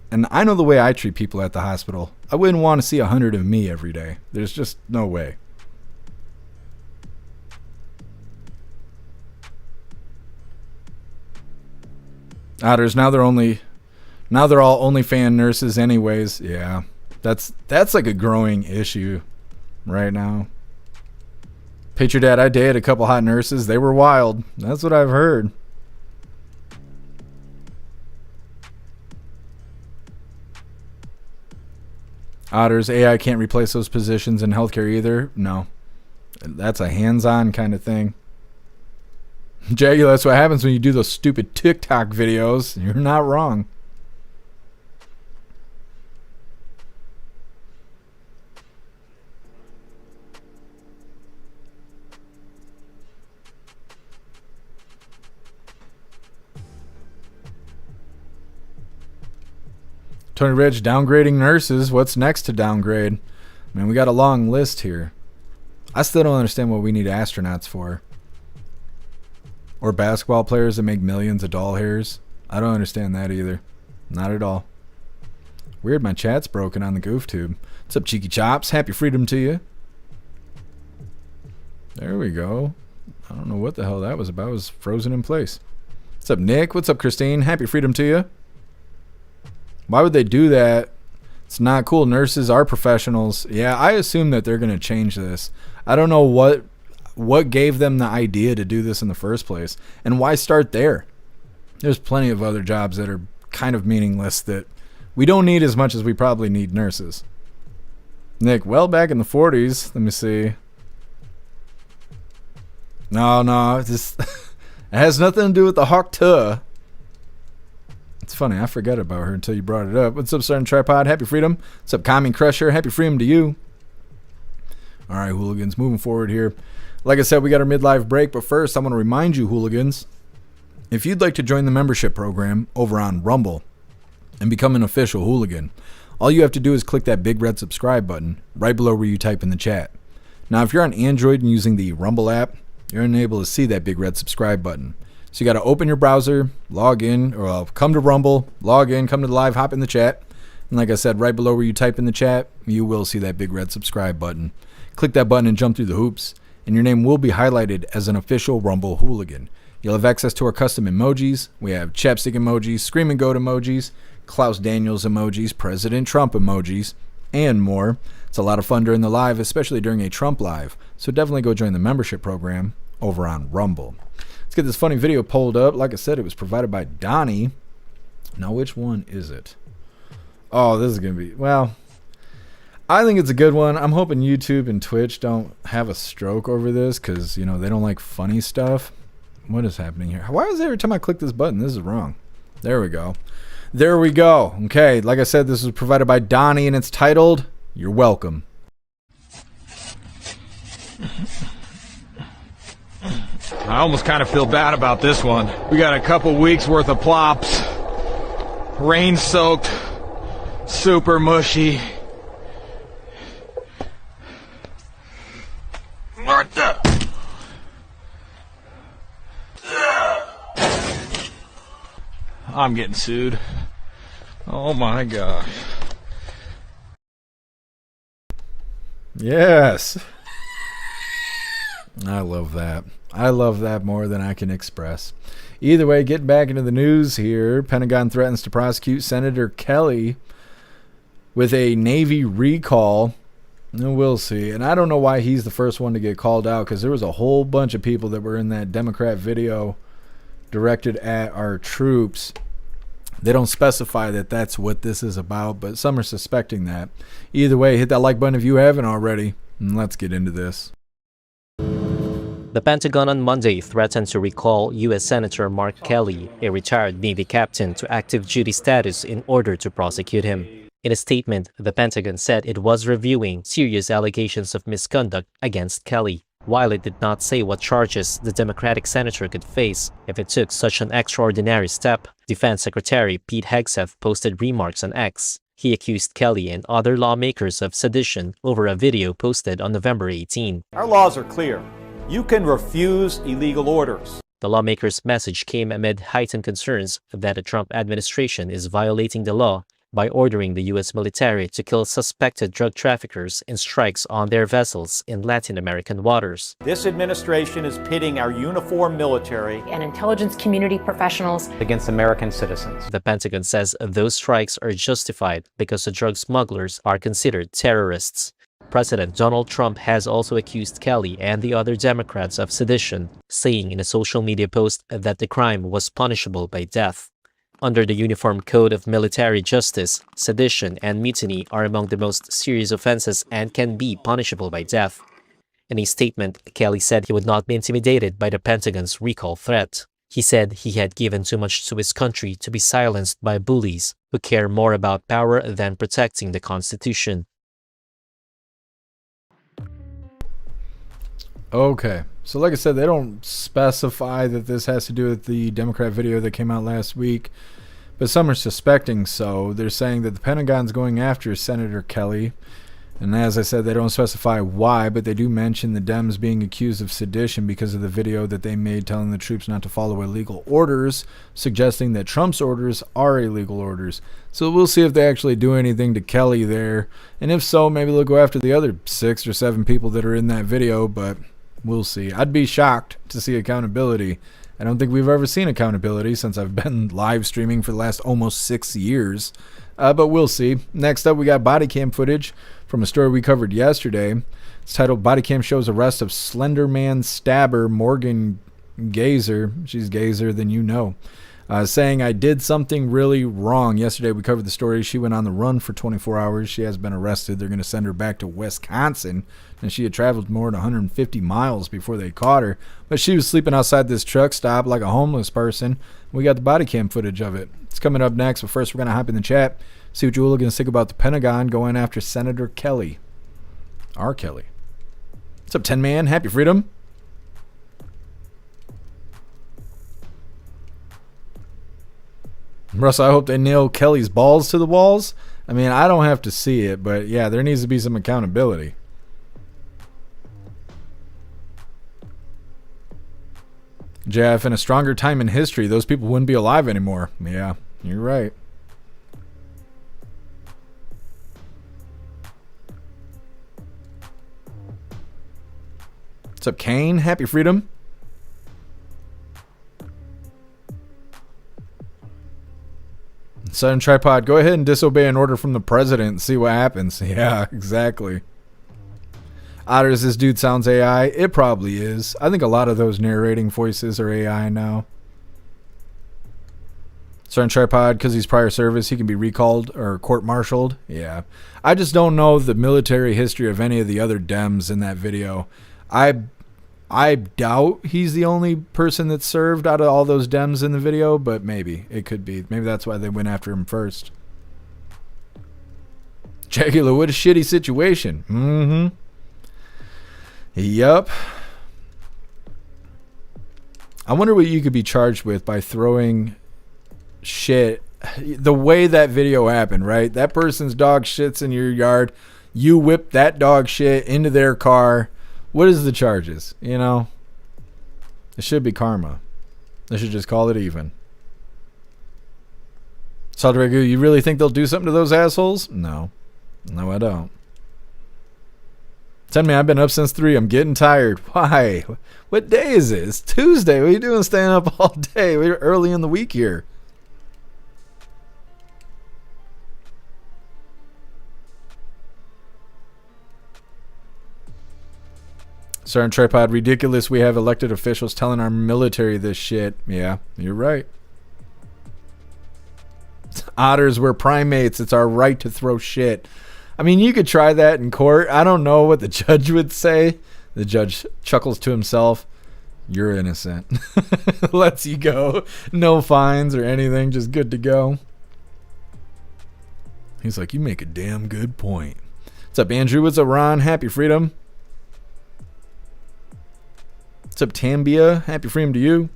and I know the way I treat people at the hospital. I wouldn't want to see 100 of me every day. There's just no way. Otters, now they're all OnlyFans nurses anyways. Yeah, that's like a growing issue right now. Patriot Dad, I dated a couple hot nurses. They were wild. That's what I've heard. Otters, AI can't replace those positions in healthcare either. No, that's a hands-on kind of thing. Jaguar, that's what happens when you do those stupid TikTok videos. You're not wrong. Tony Rich, downgrading nurses. What's next to downgrade? Man, we got a long list here. I still don't understand what we need astronauts for. Or basketball players that make millions of doll hairs. I don't understand that either. Not at all. Weird, my chat's broken on the goof tube. What's up, Cheeky Chops? Happy freedom to you. There we go. I don't know what the hell that was about. It was frozen in place. What's up, Nick? What's up, Christine? Happy freedom to you. Why would they do that? It's not cool. Nurses are professionals. Yeah, I assume that they're going to change this. I don't know what gave them the idea to do this in the first place. And why start there? There's plenty of other jobs that are kind of meaningless that we don't need as much as we probably need nurses. Nick, well, back in the 40s. Let me see. No. This it has nothing to do with the Hawk Tuh. It's funny, I forgot about her until you brought it up. What's up, Sergeant Tripod? Happy freedom. What's up, Commie Crusher? Happy freedom to you. All right, hooligans, moving forward here. Like I said, we got our midlife break, but first, I want to remind you, hooligans, if you'd like to join the membership program over on Rumble and become an official hooligan, all you have to do is click that big red subscribe button right below where you type in the chat. Now, if you're on Android and using the Rumble app, you're unable to see that big red subscribe button. So you got to open your browser, log in, or come to Rumble, log in, come to the live, hop in the chat. And like I said, right below where you type in the chat, you will see that big red subscribe button. Click that button and jump through the hoops, and your name will be highlighted as an official Rumble hooligan. You'll have access to our custom emojis. We have chapstick emojis, screaming goat emojis, Klaus Daniels emojis, President Trump emojis, and more. It's a lot of fun during the live, especially during a Trump live. So definitely go join the membership program over on Rumble. Let's get this funny video pulled up. Like I said, it was provided by Donnie. Now, which one is it? Oh, this is going to be, well, I think it's a good one. I'm hoping YouTube and Twitch don't have a stroke over this because, you know, they don't like funny stuff. What is happening here? Why is it every time I click this button, this is wrong? There we go. There we go. Okay, like I said, this was provided by Donnie, and it's titled, You're Welcome. I almost kind of feel bad about this one. We got a couple weeks worth of plops. Rain-soaked, super mushy. Martha! I'm getting sued. Oh my God. Yes. I love that. I love that more than I can express. Either way, getting back into the news here, Pentagon threatens to prosecute Senator Kelly with a Navy recall. We'll see. And I don't know why he's the first one to get called out, because there was a whole bunch of people that were in that Democrat video directed at our troops. They don't specify that that's what this is about, but some are suspecting that. Either way, hit that like button if you haven't already, and let's get into this. The Pentagon on Monday threatened to recall U.S. Senator Mark Kelly, a retired Navy captain, to active duty status in order to prosecute him. In a statement, the Pentagon said it was reviewing serious allegations of misconduct against Kelly. While it did not say what charges the Democratic senator could face if it took such an extraordinary step, Defense Secretary Pete Hegseth posted remarks on X. He accused Kelly and other lawmakers of sedition over a video posted on November 18. Our laws are clear. You can refuse illegal orders. The lawmakers' message came amid heightened concerns that the Trump administration is violating the law by ordering the U.S. military to kill suspected drug traffickers in strikes on their vessels in Latin American waters. This administration is pitting our uniformed military and intelligence community professionals against American citizens. The Pentagon says those strikes are justified because the drug smugglers are considered terrorists. President Donald Trump has also accused Kelly and the other Democrats of sedition, saying in a social media post that the crime was punishable by death. Under the Uniform Code of Military Justice, sedition and mutiny are among the most serious offenses and can be punishable by death. In a statement, Kelly said he would not be intimidated by the Pentagon's recall threat. He said he had given too much to his country to be silenced by bullies who care more about power than protecting the Constitution. Okay, so like I said, they don't specify that this has to do with the Democrat video that came out last week, but some are suspecting so. They're saying that the Pentagon's going after Senator Kelly, and as I said, they don't specify why, but they do mention the Dems being accused of sedition because of the video that they made telling the troops not to follow illegal orders, suggesting that Trump's orders are illegal orders. So we'll see if they actually do anything to Kelly there, and if so, maybe they'll go after the other 6 or 7 people that are in that video, but we'll see. I'd be shocked to see accountability. I don't think we've ever seen accountability since I've been live streaming for the last almost 6 years. But we'll see. Next up, we got body cam footage from a story we covered yesterday. It's titled, Body Cam Shows Arrest of Slender Man Stabber Morgan Gazer. She's gazer than you know. Saying, I did something really wrong. Yesterday we covered the story. She went on the run for 24 hours. She has been arrested. They're going to send her back to Wisconsin. And she had traveled more than 150 miles before they caught her. But she was sleeping outside this truck stop like a homeless person. We got the body cam footage of it. It's coming up next. But first we're going to hop in the chat. See what you hooligans think about the Pentagon going after Senator Kelly. R. Kelly. What's up, 10 Man? Happy freedom. Russ, I hope they nail Kelly's balls to the walls. I mean, I don't have to see it, but yeah, there needs to be some accountability. Jeff, in a stronger time in history, those people wouldn't be alive anymore. Yeah, you're right. What's up, Kane? Happy freedom. Sudden tripod, go ahead and disobey an order from the president and see what happens. Yeah, exactly. Otters, this dude sounds AI. It probably is. I think a lot of those narrating voices are AI now. Certain tripod, because he's prior service, he can be recalled or court-martialed. Yeah. I just don't know the military history of any of the other Dems in that video. I doubt he's the only person that served out of all those Dems in the video, but maybe. It could be. Maybe that's why they went after him first. Jagular, what a shitty situation. Mm-hmm. Yup. I wonder what you could be charged with by throwing shit. The way that video happened, right? That person's dog shits in your yard. You whip that dog shit into their car. What is the charges? You know? It should be karma. They should just call it even. Saldragu, you really think they'll do something to those assholes? No. No, I don't. Tell me, I've been up since 3. I'm getting tired. Why? What day is it? It's Tuesday. What are you doing staying up all day? We're early in the week here. Certain tripod, ridiculous. We have elected officials telling our military this shit. Yeah, you're right. Otters, we're primates. It's our right to throw shit. I mean, you could try that in court. I don't know what the judge would say. The judge chuckles to himself. You're innocent. Lets you go. No fines or anything. Just good to go. He's like, you make a damn good point. What's up, Andrew? What's up, Ron? Happy freedom. What's up, Tambia? Happy freedom to you.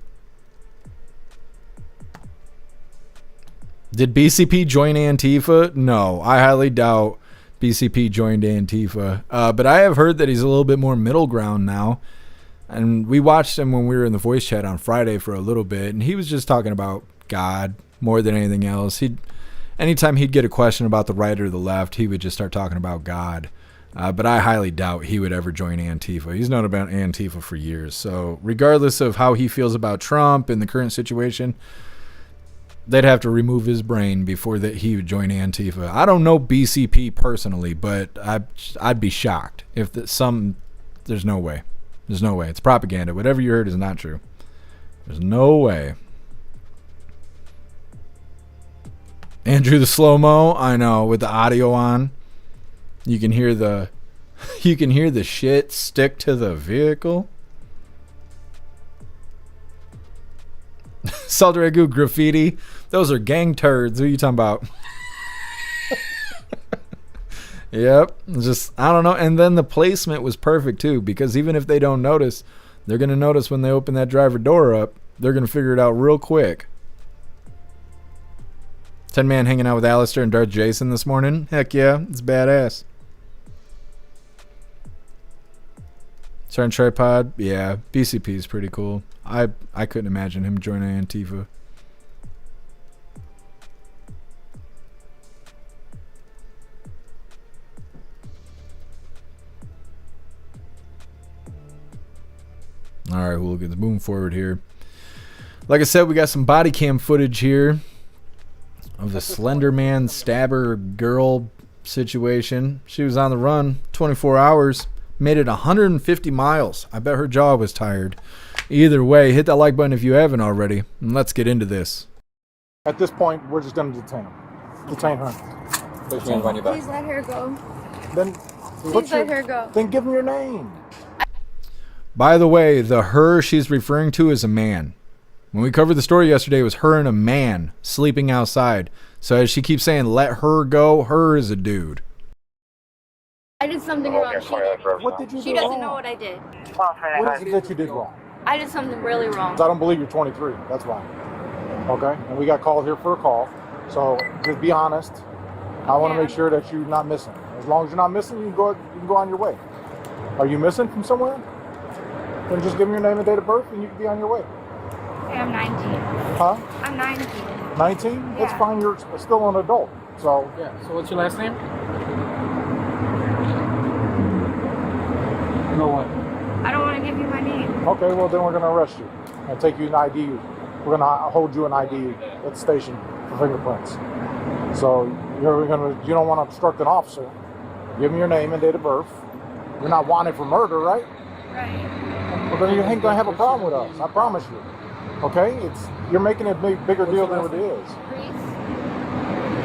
Did BCP join Antifa? No, I highly doubt BCP joined Antifa. But I have heard that he's a little bit more middle ground now. And we watched him when we were in the voice chat on Friday for a little bit. And he was just talking about God more than anything else. Anytime he'd get a question about the right or the left, he would just start talking about God. But I highly doubt he would ever join Antifa. He's known about Antifa for years. So regardless of how he feels about Trump and the current situation, they'd have to remove his brain before that he would join Antifa. I don't know BCP personally, but I'd be shocked if there's no way. There's no way. It's propaganda. Whatever you heard is not true. There's no way. Andrew the slow-mo, I know, with the audio on. You can hear the shit stick to the vehicle. Saldragu graffiti. Those are gang turds. Who are you talking about? Yep. Just, I don't know. And then the placement was perfect too, because even if they don't notice, they're going to notice when they open that driver door up. They're going to figure it out real quick. 10 Man hanging out with Alistair and Darth Jason this morning. Heck yeah. It's badass. Certain tripod, yeah, BCP is pretty cool. I couldn't imagine him joining Antifa. All right, hooligans, moving forward here. Like I said, we got some body cam footage here of the Slender Man stabber girl situation. She was on the run 24 hours. Made it 150 miles. I bet her jaw was tired. Either way, hit that like button if you haven't already. And let's get into this. At this point, we're just going to detain him. Detain her. Please let her go. Then Please let her go. Then give him your name. By the way, the her she's referring to is a man. When we covered the story yesterday, it was her and a man sleeping outside. So as she keeps saying, let her go, her is a dude. I did something wrong. What did you do She doesn't wrong? know what I did. What is it that you did wrong? I did something really wrong. I don't believe you're 23. That's why. Okay? And we got called here for a call. So just be honest. I want to make sure that you're not missing. As long as you're not missing, you can go on your way. Are you missing from somewhere? Then just give me your name and date of birth and you can be on your way. Okay, I'm 19. Huh? I'm 19. 19? Yeah. That's fine. You're still an adult. So yeah. So what's your last name? No what? I don't want to give you my name. Okay, well then we're going to arrest you and take you an ID. We're going to hold you an ID at the station for fingerprints. So you don't want to obstruct an officer. Give me your name and date of birth, You're not wanted for murder, right? Right. Well, then you ain't gonna have a problem with us. I promise you. Okay? You're making it a bigger deal than it is.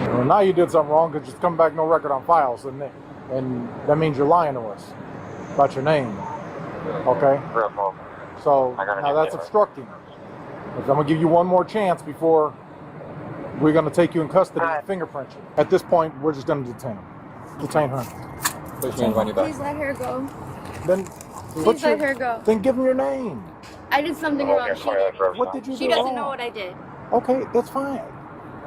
Well, now you did something wrong because it's come back no record on files, and that means you're lying to us about your name. Okay? So now that's obstructing. I'm gonna give you one more chance before we're gonna take you in custody and fingerprint you. At this point, we're just gonna detain him. Detain her. Please let her go. Then Please let her go. Then give him your name. I did something wrong. She did. What did you do? She doesn't wrong? know what I did. Okay, that's fine.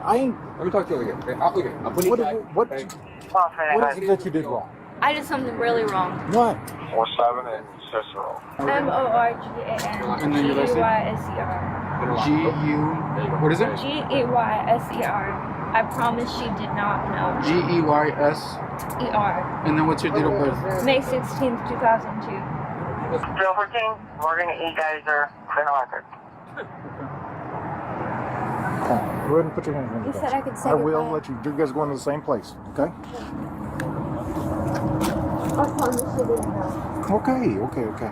I ain't. Let me talk to you again. What is it that you did wrong? I did something really wrong. What? 47 and Cicero. MORGAN. And then your last name? GEYSER. What is it? GEYSER. I promise she did not know. GEYSER. And then what's your date of birth? May 16th, 2002. 014, Morgan E. Geyser, criminal record. Go ahead and put your hands on You your said I could say I will goodbye. let you. You guys go into the same place, okay? I promise she didn't know. Okay.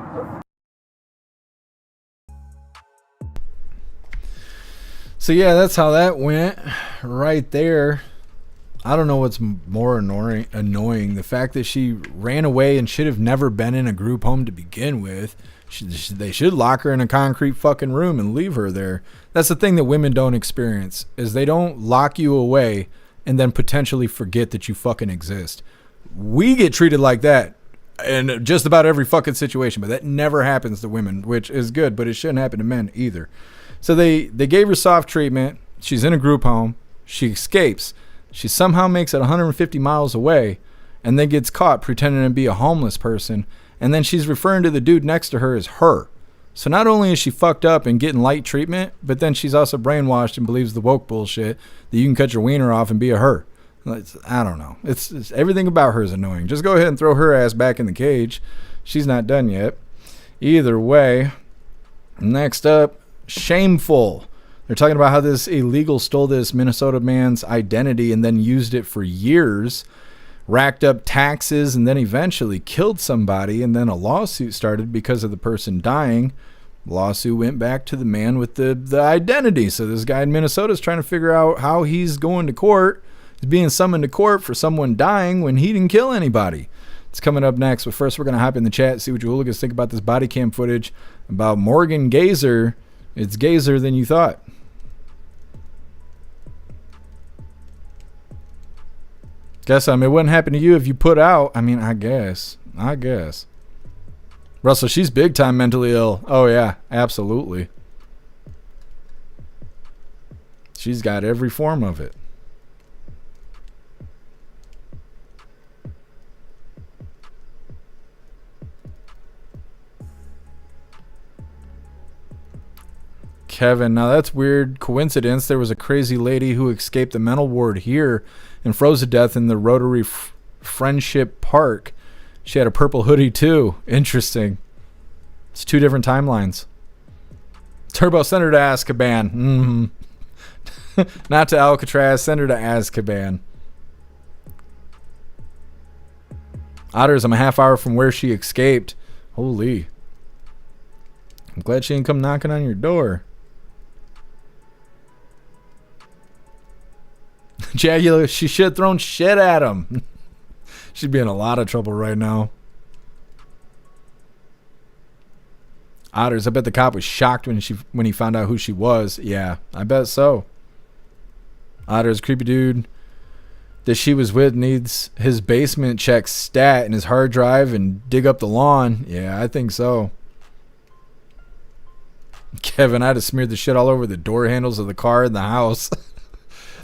So yeah, that's how that went right there. I don't know what's more annoying. The fact that she ran away and should have never been in a group home to begin with. They should lock her in a concrete fucking room and leave her there. That's the thing that women don't experience, is they don't lock you away and then potentially forget that you fucking exist. We get treated like that in just about every fucking situation, but that never happens to women, which is good, but it shouldn't happen to men either. So they gave her soft treatment. She's in a group home. She escapes. She somehow makes it 150 miles away and then gets caught pretending to be a homeless person. And then she's referring to the dude next to her as her. So not only is she fucked up and getting light treatment, but then she's also brainwashed and believes the woke bullshit that you can cut your wiener off and be a her. I don't know. It's everything about her is annoying. Just go ahead and throw her ass back in the cage. She's not done yet. Either way, next up, shameful. They're talking about how this illegal stole this Minnesota man's identity and then used it for years, racked up taxes, and then eventually killed somebody, and then a lawsuit started because of the person dying. Lawsuit went back to the man with the identity. So this guy in Minnesota is trying to figure out how he's going to court. He's being summoned to court for someone dying when he didn't kill anybody. It's coming up next, but first we're going to hop in the chat, see what you hooligans think about this body cam footage about Morgan Gazer. It's gazer than you thought. Guess it wouldn't happen to you if you put out. I mean, I guess. Russell, she's big time mentally ill. Oh yeah, absolutely. She's got every form of it. Kevin, now that's weird coincidence. There was a crazy lady who escaped the mental ward here and froze to death in the Rotary Friendship Park. She had a purple hoodie too. Interesting. It's two different timelines. Turbo, send her to Azkaban. Not to Alcatraz, send her to Azkaban. Otters, I'm a half hour from where she escaped. Holy. I'm glad she didn't come knocking on your door. Jagular, she should have thrown shit at him. She'd be in a lot of trouble right now. Otters, I bet the cop was shocked when he found out who she was. Yeah, I bet so. Otters, creepy dude that she was with needs his basement check stat and his hard drive and dig up the lawn. Yeah, I think so. Kevin, I'd have smeared the shit all over the door handles of the car in the house.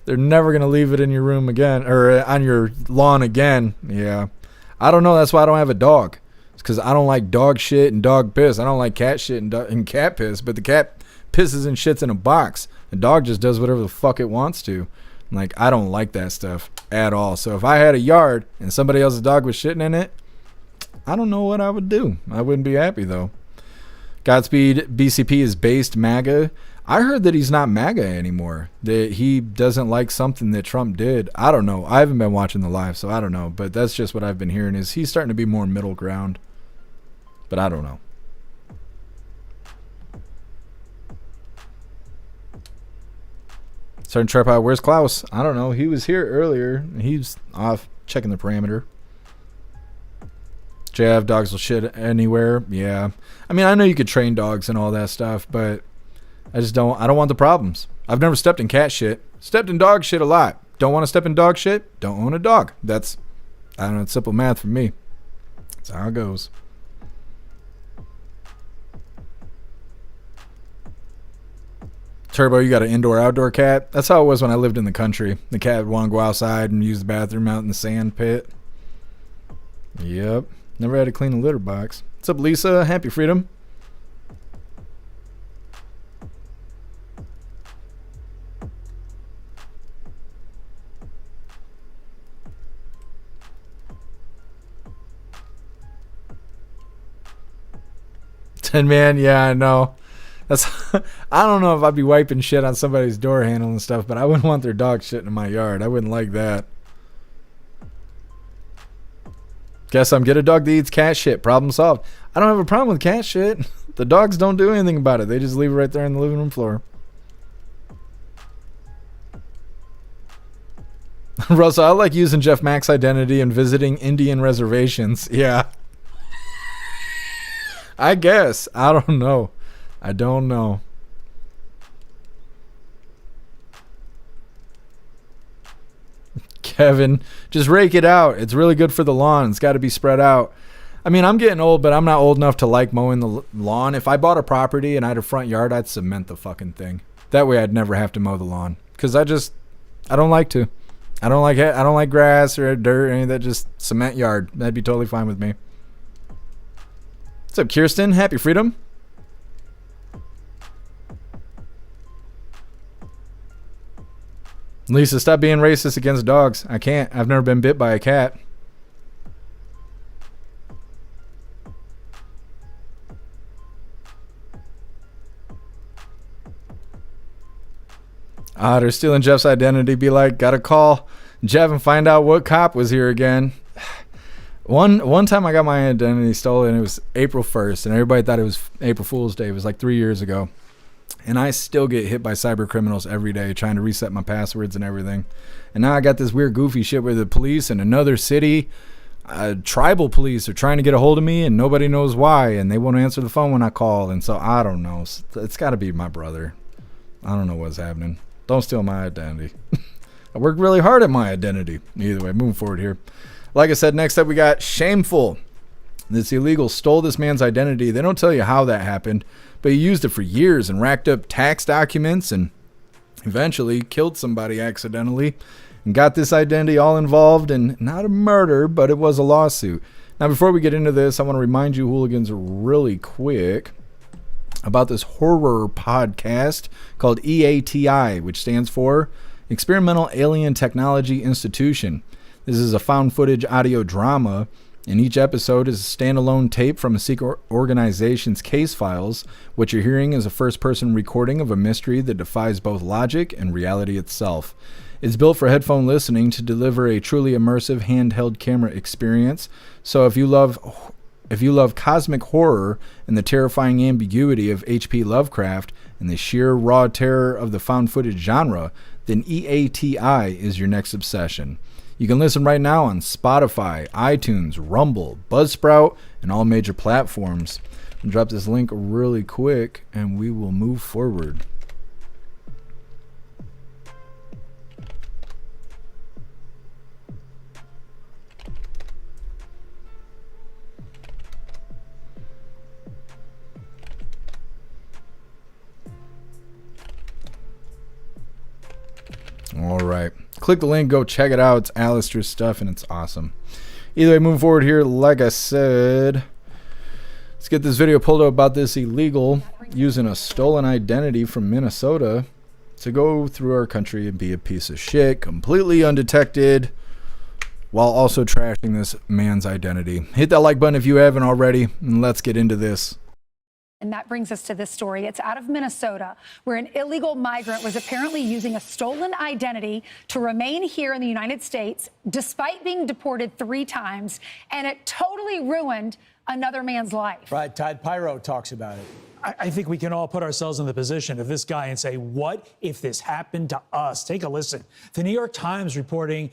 They're never going to leave it in your room again, or on your lawn again. Yeah. I don't know. That's why I don't have a dog. It's because I don't like dog shit and dog piss. I don't like cat shit and cat piss, but the cat pisses and shits in a box. The dog just does whatever the fuck it wants to. Like, I don't like that stuff at all. So if I had a yard and somebody else's dog was shitting in it, I don't know what I would do. I wouldn't be happy, though. Godspeed BCP is based MAGA. I heard that he's not MAGA anymore, that he doesn't like something that Trump did. I don't know. I haven't been watching the live, so I don't know. But that's just what I've been hearing, is he's starting to be more middle ground. But I don't know. Starting to trip out. Where's Klaus? I don't know. He was here earlier. He's off checking the parameter. Jav, dogs will shit anywhere. Yeah. I mean, I know you could train dogs and all that stuff, but I don't want the problems. I've never stepped in cat shit. Stepped in dog shit a lot. Don't want to step in dog shit? Don't own a dog. That's, I don't know, it's simple math for me. That's how it goes. Turbo, you got an indoor-outdoor cat? That's how it was when I lived in the country. The cat would want to go outside and use the bathroom out in the sand pit. Yep. Never had to clean a litter box. What's up, Lisa? Happy freedom. Man, yeah, I know. That's I don't know if I'd be wiping shit on somebody's door handle and stuff, but I wouldn't want their dog shit in my yard. I wouldn't like that. Guess I'm get a dog that eats cat shit. Problem solved. I don't have a problem with cat shit. The dogs don't do anything about it. They just leave it right there on the living room floor. Russell, I like using Jeff Mac's identity and visiting Indian reservations. Yeah. I guess. I don't know. I don't know. Kevin, just rake it out. It's really good for the lawn. It's got to be spread out. I mean, I'm getting old, but I'm not old enough to like mowing the lawn. If I bought a property and I had a front yard, I'd cement the fucking thing. That way I'd never have to mow the lawn. Because I don't like to. I don't like grass or dirt or any of that. Just cement yard. That'd be totally fine with me. What's up, Kirsten? Happy freedom. Lisa, stop being racist against dogs. I can't. I've never been bit by a cat. They're stealing Jeff's identity. Be like, gotta call Jeff and find out what cop was here again. One time I got my identity stolen. It was April 1st, and everybody thought it was April Fool's Day. It was like 3 years ago. And I still get hit by cyber criminals every day trying to reset my passwords and everything. And now I got this weird goofy shit where the police in another city, tribal police, are trying to get a hold of me, and nobody knows why, and they won't answer the phone when I call. And so I don't know. It's got to be my brother. I don't know what's happening. Don't steal my identity. I worked really hard at my identity. Either way, moving forward here. Like I said, next up we got shameful. This illegal stole this man's identity. They don't tell you how that happened, but he used it for years and racked up tax documents and eventually killed somebody accidentally and got this identity all involved in not a murder, but it was a lawsuit. Now, before we get into this, I want to remind you hooligans really quick about this horror podcast called EATI, which stands for Experimental Alien Technology Institution. This is a found footage audio drama, and each episode is a standalone tape from a secret organization's case files. What you're hearing is a first-person recording of a mystery that defies both logic and reality itself. It's built for headphone listening to deliver a truly immersive handheld camera experience. So if you love cosmic horror and the terrifying ambiguity of H.P. Lovecraft and the sheer raw terror of the found footage genre, then EATI is your next obsession. You can listen right now on Spotify, iTunes, Rumble, Buzzsprout, and all major platforms. I'll drop this link really quick and we will move forward. All right. Click the link, go check it out. It's Alistair's stuff, and it's awesome. Either way, moving forward here, like I said, let's get this video pulled up about this illegal using a stolen identity from Minnesota to go through our country and be a piece of shit, completely undetected, while also trashing this man's identity. Hit that like button if you haven't already, and let's get into this. And that brings us to this story. It's out of Minnesota, where an illegal migrant was apparently using a stolen identity to remain here in the United States, despite being deported 3 times, and it totally ruined another man's life. Right, Tide Pyro talks about it. I think we can all put ourselves in the position of this guy and say, what if this happened to us? Take a listen. The New York Times reporting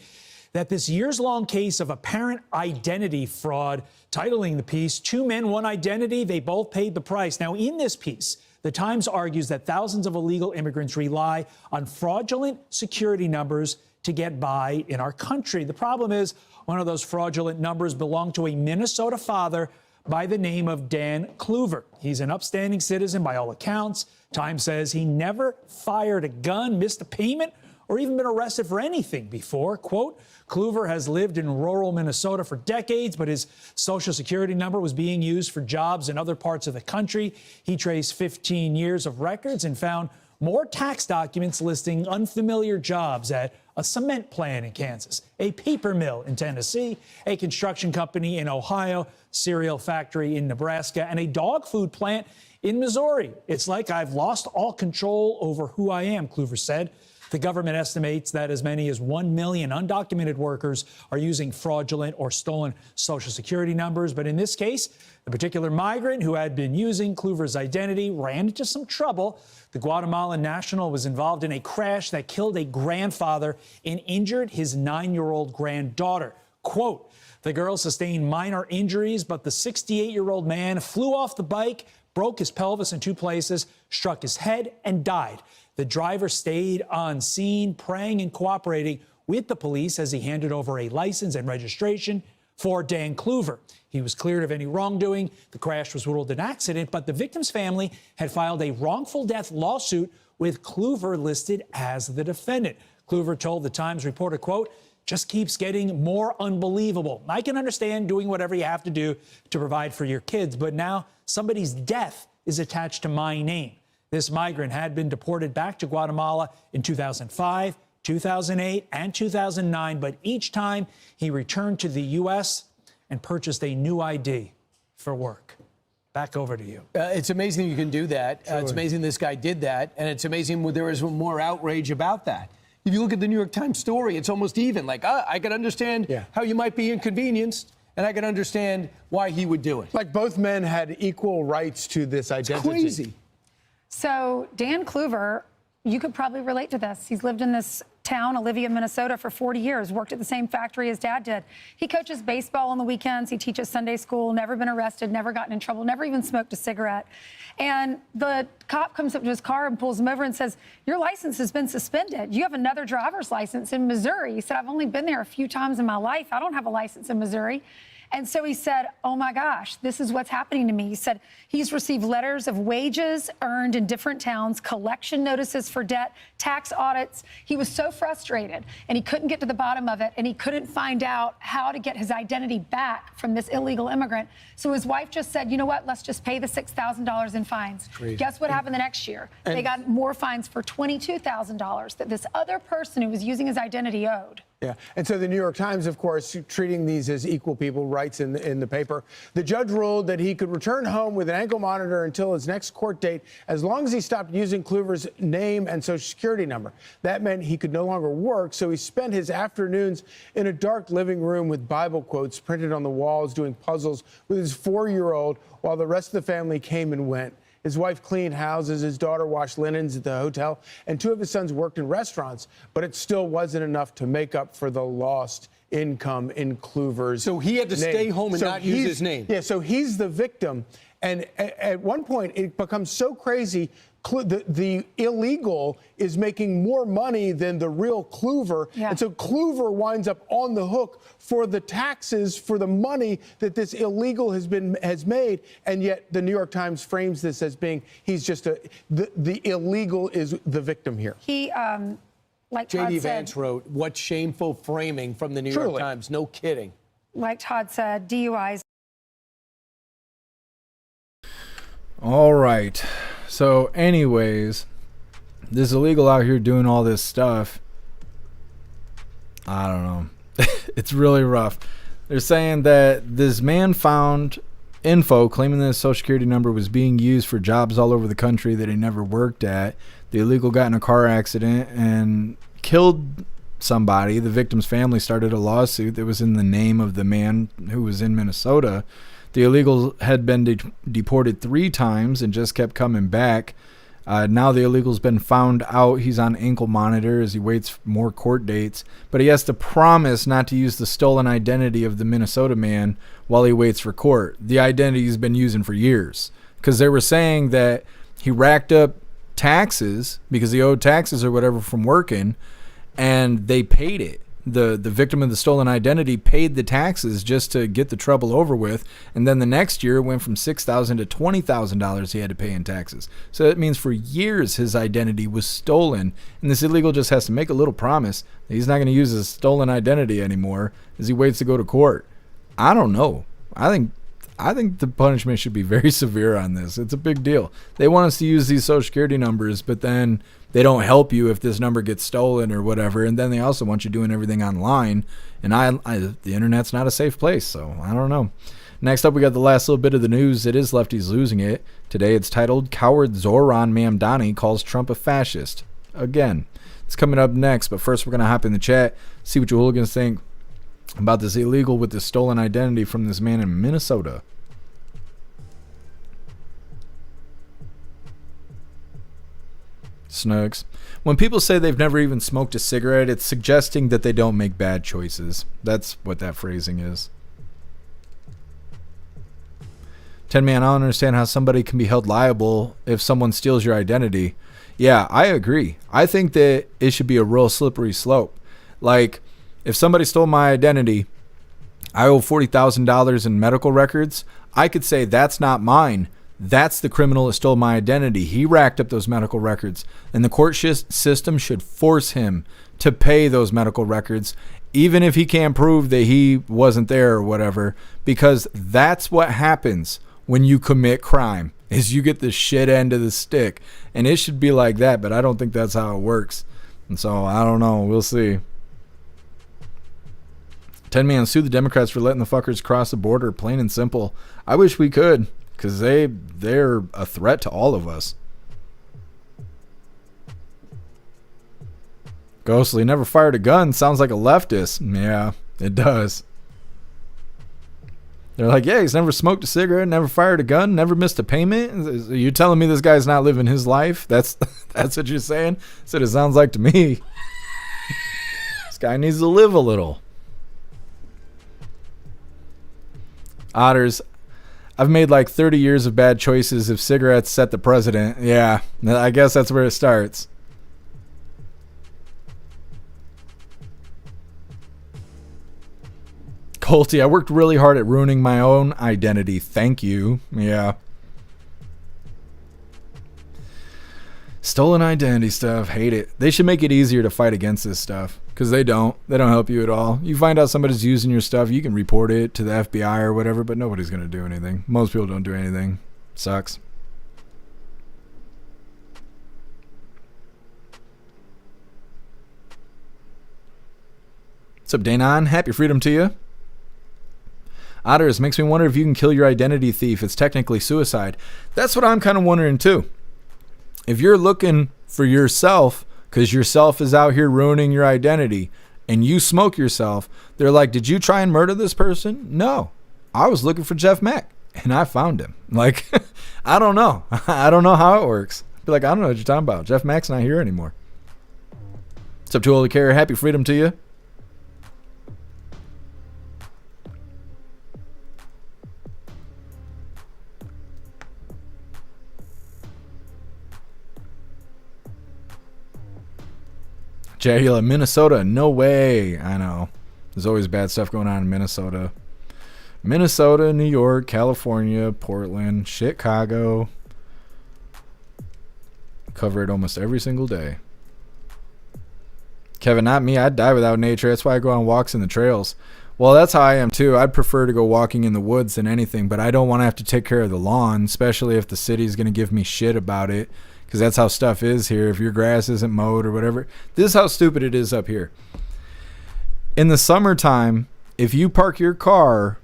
that this years-long case of apparent identity fraud, titling the piece, 2 men, 1 identity, they both paid the price. Now, in this piece, the Times argues that thousands of illegal immigrants rely on fraudulent security numbers to get by in our country. The problem is one of those fraudulent numbers belonged to a Minnesota father by the name of Dan Kluver. He's an upstanding citizen by all accounts. Times says he never fired a gun, missed a payment, or even been arrested for anything before. Quote, Kluver has lived in rural Minnesota for decades, but his Social Security number was being used for jobs in other parts of the country. He traced 15 years of records and found more tax documents listing unfamiliar jobs at a cement plant in Kansas, a paper mill in Tennessee, a construction company in Ohio, cereal factory in Nebraska, and a dog food plant in Missouri. It's like I've lost all control over who I am, Kluver said. The government estimates that as many as 1 million undocumented workers are using fraudulent or stolen Social Security numbers. But in this case, the particular migrant who had been using Kluver's identity ran into some trouble. The Guatemalan national was involved in a crash that killed a grandfather and injured his 9-year-old granddaughter. Quote, the girl sustained minor injuries, but the 68-year-old man flew off the bike, broke his pelvis in 2 places, struck his head, and died. The driver stayed on scene, praying and cooperating with the police as he handed over a license and registration for Dan Kluver. He was cleared of any wrongdoing. The crash was ruled an accident, but the victim's family had filed a wrongful death lawsuit with Kluver listed as the defendant. Kluver told the Times reporter, quote, just keeps getting more unbelievable. I can understand doing whatever you have to do to provide for your kids, but now somebody's death is attached to my name. This migrant had been deported back to Guatemala in 2005, 2008, and 2009, but each time he returned to the U.S. and purchased a new ID for work. Back over to you. It's amazing you can do that. It's amazing this guy did that, and it's amazing there is more outrage about that. If you look at the New York Times story, it's almost even. Like, I can understand how you might be inconvenienced, and I can understand why he would do it. Like both men had equal rights to this identity. It's crazy. So Dan Kluver, you could probably relate to this. He's lived in this town, Olivia, Minnesota, for 40 years, worked at the same factory his dad did. He coaches baseball on the weekends. He teaches Sunday school, never been arrested, never gotten in trouble, never even smoked a cigarette. And the cop comes up to his car and pulls him over and says, your license has been suspended. You have another driver's license in Missouri. He said, I've only been there a few times in my life. I don't have a license in Missouri. And so he said, oh my gosh, this is what's happening to me. He said he's received letters of wages earned in different towns, collection notices for debt, tax audits. He was so frustrated and he couldn't get to the bottom of it, and he couldn't find out how to get his identity back from this illegal immigrant. So his wife just said, you know what, let's just pay the $6,000 in fines. Crazy. Guess what happened the next year? They got more fines for $22,000 that this other person who was using his identity owed. Yeah, and so the New York Times, of course, treating these as equal people, writes in the paper. The judge ruled that he could return home with an ankle monitor until his next court date, as long as he stopped using Kluver's name and Social Security number. That meant he could no longer work, so he spent his afternoons in a dark living room with Bible quotes printed on the walls, doing puzzles with his 4-year-old, while the rest of the family came and went. His wife cleaned houses, his daughter washed linens at the hotel, and 2 of his sons worked in restaurants, but it still wasn't enough to make up for the lost income in Kluver's So he had to name. stay home and not use his name. Yeah, so he's the victim. And at one point, it becomes so crazy, the illegal is making more money than the real Kluver. Yeah. And so Kluver winds up on the hook for the taxes, for the money that this illegal has made. And yet the New York Times frames this as being, he's just the illegal is the victim here. He, like Todd J.D. said, Vance wrote, what shameful framing from the New York Times. No kidding. like Todd said, DUIs. All right. So anyways, this illegal out here doing all this stuff. I don't know. It's really rough. They're saying that this man found info claiming that his social security number was being used for jobs all over the country that he never worked at. The illegal got in a car accident and killed somebody. The victim's family started a lawsuit that was in the name of the man who was in Minnesota. The illegal had been deported 3 times and just kept coming back. Now the illegal's been found out. He's on ankle monitor as he waits for more court dates, but he has to promise not to use the stolen identity of the Minnesota man while he waits for court. The identity he's been using for years, because they were saying that he racked up taxes because he owed taxes or whatever from working, and they paid it. The victim of the stolen identity paid the taxes just to get the trouble over with, and then the next year it went from $6,000 to $20,000 he had to pay in taxes. So that means for years his identity was stolen, and this illegal just has to make a little promise that he's not going to use his stolen identity anymore as he waits to go to court. I don't know. I think the punishment should be very severe on this. It's a big deal. They want us to use these social security numbers, but then they don't help you if this number gets stolen or whatever. And then they also want you doing everything online. And the internet's not a safe place, so I don't know. Next up, we got the last little bit of the news. It is lefties losing it. Today it's titled, Coward Zoran Mamdani Calls Trump a Fascist. Again, it's coming up next. But first, we're going to hop in the chat, see what you hooligans think about this illegal with the stolen identity from this man in Minnesota. Snugs. When people say they've never even smoked a cigarette, it's suggesting that they don't make bad choices. That's what that phrasing is. 10 Man, I don't understand how somebody can be held liable if someone steals your identity. Yeah, I agree. I think that it should be a real slippery slope. Like, if somebody stole my identity, I owe $40,000 in medical records, I could say that's not mine. That's the criminal that stole my identity. He racked up those medical records, and the court system should force him to pay those medical records, even if he can't prove that he wasn't there or whatever, because that's what happens when you commit crime, is you get the shit end of the stick. And it should be like that, but I don't think that's how it works. And so I don't know. We'll see. 10 Man, sue the Democrats for letting the fuckers cross the border, plain and simple. I wish we could, because they're a threat to all of us. Ghostly, never fired a gun. Sounds like a leftist. Yeah, it does. They're like, yeah, he's never smoked a cigarette, never fired a gun, never missed a payment. You're telling me this guy's not living his life? That's what you're saying? That's what it sounds like to me. This guy needs to live a little. Otters, I've made like 30 years of bad choices. If cigarettes set the president, yeah, I guess that's where it starts. Colty, I worked really hard at ruining my own identity. Thank you. Yeah. Stolen identity stuff. Hate it. They should make it easier to fight against this stuff, because they don't help you at all. You find out somebody's using your stuff, you can report it to the FBI or whatever, but nobody's going to do anything. Most people don't do anything. Sucks. What's up, Danon? Happy freedom to you. Otters, makes me wonder if you can kill your identity thief. It's technically suicide. That's what I'm kind of wondering too. If you're looking for yourself, because yourself is out here ruining your identity, and you smoke yourself, they're like, did you try and murder this person? No. I was looking for Jeff Mack, and I found him. Like, I don't know. I don't know how it works. Be like, I don't know what you're talking about. Jeff Mack's not here anymore. What's up, to all the care? Happy freedom to you. Jahila, Minnesota, no way. I know. There's always bad stuff going on in Minnesota. Minnesota, New York, California, Portland, Chicago. Cover it almost every single day. Kevin, not me. I'd die without nature. That's why I go on walks in the trails. Well, that's how I am too. I'd prefer to go walking in the woods than anything, but I don't want to have to take care of the lawn, especially if the city's going to give me shit about it. Because that's how stuff is here. If your grass isn't mowed or whatever. This is how stupid it is up here. In the summertime, if you park your car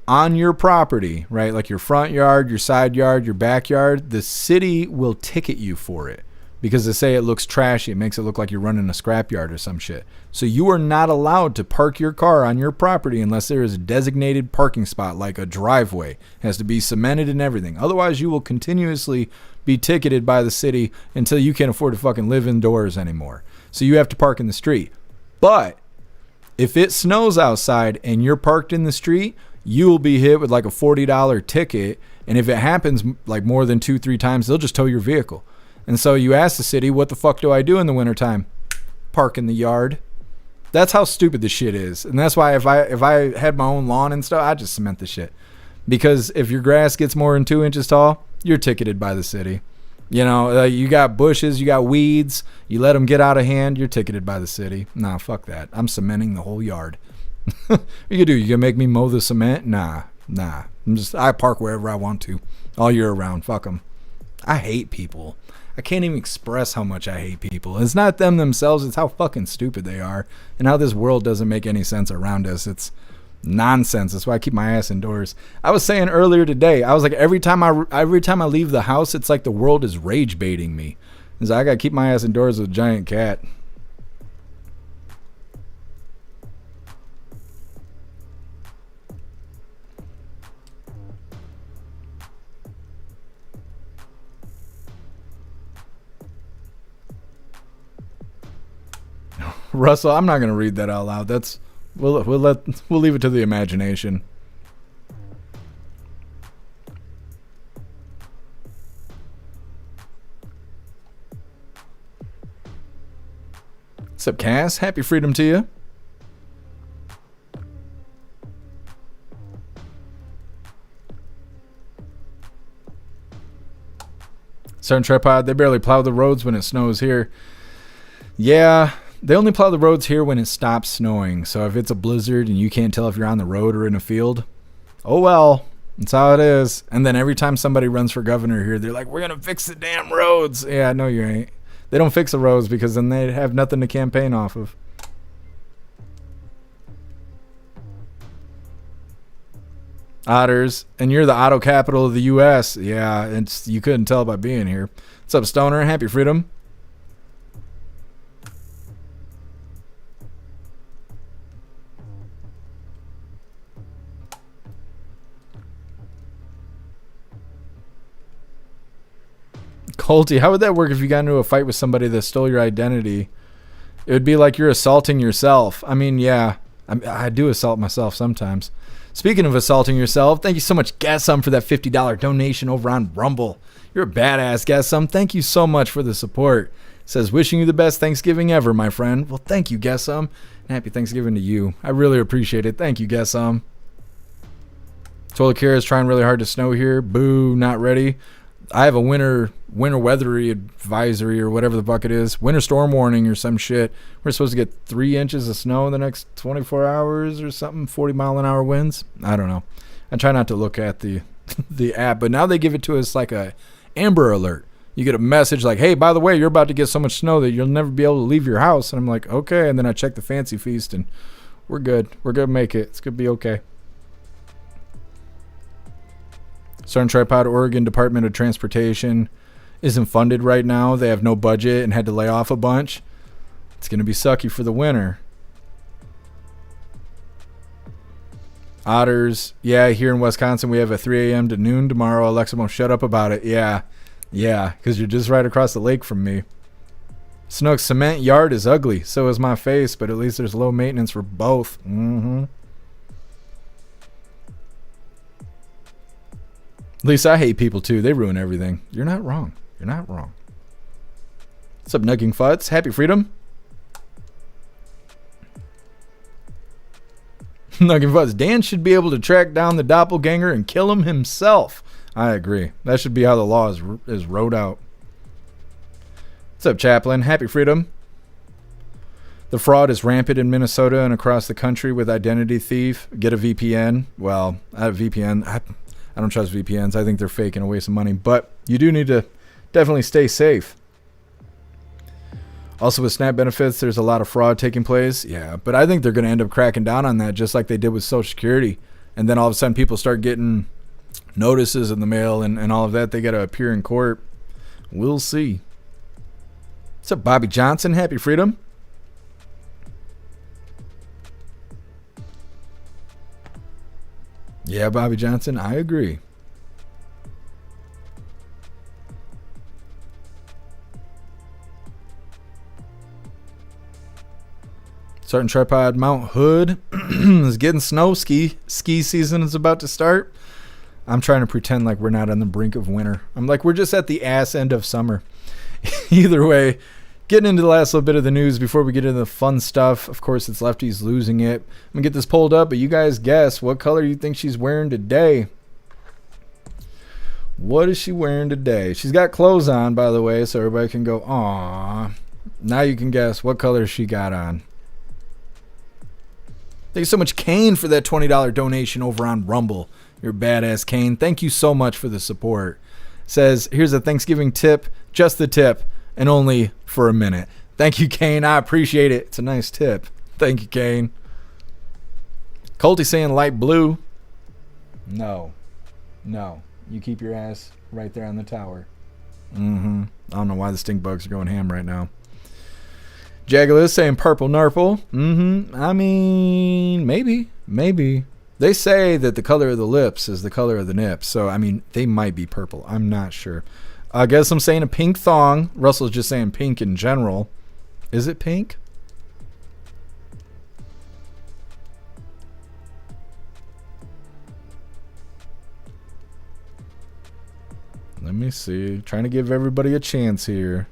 on your property, right? Like your front yard, your side yard, your backyard, the city will ticket you for it because they say it looks trashy. It makes it look like you're running a scrapyard or some shit. So you are not allowed to park your car on your property unless there is a designated parking spot, like a driveway. It has to be cemented and everything. Otherwise, you will continuously be ticketed by the city until you can't afford to fucking live indoors anymore. So you have to park in the street. But if it snows outside and you're parked in the street, you will be hit with like a $40 ticket. And if it happens like more than 2-3 times, they'll just tow your vehicle. And so you ask the city, what the fuck do I do in the wintertime? Park in the yard. That's how stupid this shit is. And that's why if I had my own lawn and stuff, I'd just cement the shit. Because if your grass gets more than 2 inches tall, you're ticketed by the city. You know, you got bushes, you got weeds, you let them get out of hand, you're ticketed by the city. Nah, fuck that. I'm cementing the whole yard. You can do, you gonna make me mow the cement? Nah. I park wherever I want to all year round. Fuck them. I hate people. I can't even express how much I hate people. It's not them themselves, it's how fucking stupid they are and how this world doesn't make any sense around us. It's nonsense. That's why I keep my ass indoors. I was saying earlier today, I was like, every time I leave the house, it's like the world is rage baiting me. So I gotta keep my ass indoors with a giant cat. Russell, I'm not gonna read that out loud. That's we'll leave it to the imagination. What's up, Cass? Happy freedom to you. Certain Tripod, they barely plow the roads when it snows here. Yeah. They only plow the roads here when it stops snowing. So if it's a blizzard and you can't tell if you're on the road or in a field, oh well, that's how it is. And then every time somebody runs for governor here, they're like, we're going to fix the damn roads. Yeah, no, you ain't. They don't fix the roads because then they have nothing to campaign off of. Otters, and you're the auto capital of the U.S. Yeah, you couldn't tell by being here. What's up, Stoner? Happy freedom. Colty, how would that work if you got into a fight with somebody that stole your identity? It would be like you're assaulting yourself. I mean, yeah, I do assault myself sometimes. Speaking of assaulting yourself, thank you so much, Gassum, for that $50 donation over on Rumble. You're a badass, Gassum. Thank you so much for the support. It says, wishing you the best Thanksgiving ever, my friend. Well, thank you, Gassum. And happy Thanksgiving to you. I really appreciate it. Thank you, Gassum. Tolakira is trying really hard to snow here. Boo, not ready. I have a winter weathery advisory or whatever the fuck it is. Winter storm warning or some shit. We're supposed to get 3 inches of snow in the next 24 hours or something. 40-mile-an-hour winds. I don't know. I try not to look at the app, but now they give it to us like a Amber Alert. You get a message like, hey, by the way, you're about to get so much snow that you'll never be able to leave your house. And I'm like, okay. And then I check the Fancy Feast and we're good. We're going to make it. It's going to be okay. Southern Tripod, Oregon Department of Transportation isn't funded right now. They have no budget and had to lay off a bunch. It's going to be sucky for the winter. Otters. Yeah, here in Wisconsin, we have a 3 a.m. to noon tomorrow. Alexa won't shut up about it. Yeah, because you're just right across the lake from me. Snook's cement yard is ugly. So is my face, but at least there's low maintenance for both. At least I hate people too. They ruin everything. You're not wrong. You're not wrong. What's up, Nugging Futs? Happy freedom. Nugging Futs. Dan should be able to track down the doppelganger and kill him himself. I agree. That should be how the law is wrote out. What's up, Chaplain? Happy freedom. The fraud is rampant in Minnesota and across the country with identity thief. Get a VPN. Well, I have VPN. I don't trust VPNs. I think they're fake and a waste of money. But you do need to definitely stay safe. Also with SNAP benefits, there's a lot of fraud taking place. Yeah, but I think they're going to end up cracking down on that just like they did with Social Security. and then all of a sudden people start getting notices in the mail and all of that. They got to appear in court. We'll see. What's up, Bobby Johnson? Happy freedom. Yeah, Bobby Johnson, I agree. Starting tripod Mount Hood is getting snow. Ski season is about to start. I'm trying to pretend like we're not on the brink of winter. I'm like, we're just at the ass end of summer. Either way, getting into the last little bit of the news before we get into the fun stuff. Of course, it's lefties losing it. I'm going to get this pulled up, but you guys guess what color you think she's wearing today. What is she wearing today? She's got clothes on, by the way, so everybody can go, aww. Now you can guess what color she got on. Thank you so much, Kane, for that $20 donation over on Rumble. You're badass, Kane. Thank you so much for the support. Says, here's a Thanksgiving tip, just the tip, and only for a minute. Thank you, Kane. I appreciate it. It's a nice tip. Thank you, Kane. Colty saying light blue. No. You keep your ass right there on the tower. I don't know why the stink bugs are going ham right now. Jaguar is saying purple nurple. I mean, maybe. They say that the color of the lips is the color of the nips. So, I mean, they might be purple. I'm not sure. I guess I'm saying a pink thong. Russell's just saying pink in general. Is it pink? Let me see. Trying to give everybody a chance here.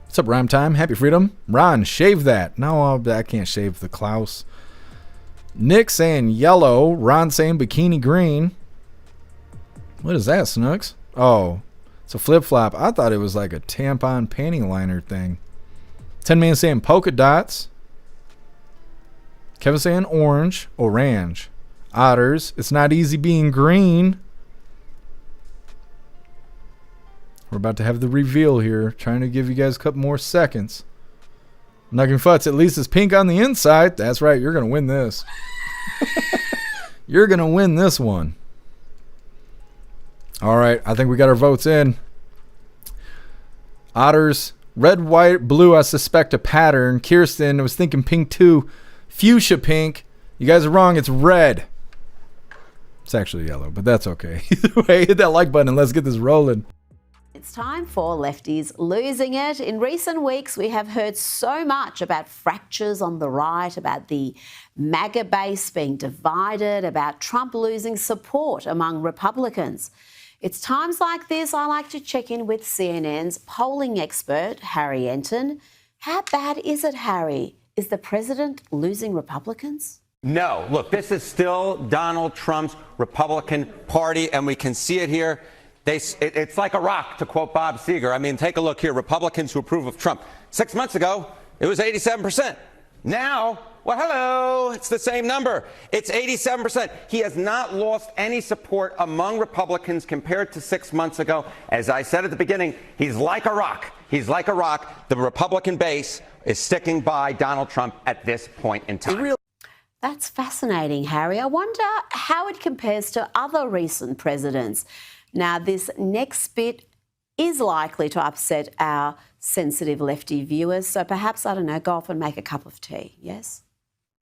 What's up, Rhyme Time? Happy freedom. Ron, shave that. No, I can't shave the Klaus. Nick saying yellow. Ron saying bikini green. What is that, Snooks? Oh, it's a flip-flop. I thought it was like a tampon panty liner thing. 10 Man saying polka dots. Kevin saying orange. Otters. It's not easy being green. We're about to have the reveal here. Trying to give you guys a couple more seconds. Nugging Futz, at least it's pink on the inside. That's right. You're going to win this. You're going to win this one. All right. I think we got our votes in. Otters. Red, white, blue. I suspect a pattern. Kirsten, I was thinking pink too. Fuchsia pink. You guys are wrong. It's red. It's actually yellow, but that's okay. Either way, hit that like button and let's get this rolling. It's time for Lefties Losing It. In recent weeks, we have heard so much about fractures on the right, about the MAGA base being divided, about Trump losing support among Republicans. It's times like this I like to check in with CNN's polling expert, Harry Enton. How bad is it, Harry? Is the president losing Republicans? No. Look, this is still Donald Trump's Republican Party, and we can see it here. It's like a rock, to quote Bob Seger. I mean, take a look here. Republicans who approve of Trump. 6 months ago, it was 87%. Now, well, hello, it's the same number. It's 87%. He has not lost any support among Republicans compared to 6 months ago. As I said at the beginning, he's like a rock. He's like a rock. The Republican base is sticking by Donald Trump at this point in time. That's fascinating, Harry. I wonder how it compares to other recent presidents. Now, this next bit is likely to upset our sensitive lefty viewers, so perhaps, I don't know, go off and make a cup of tea, yes?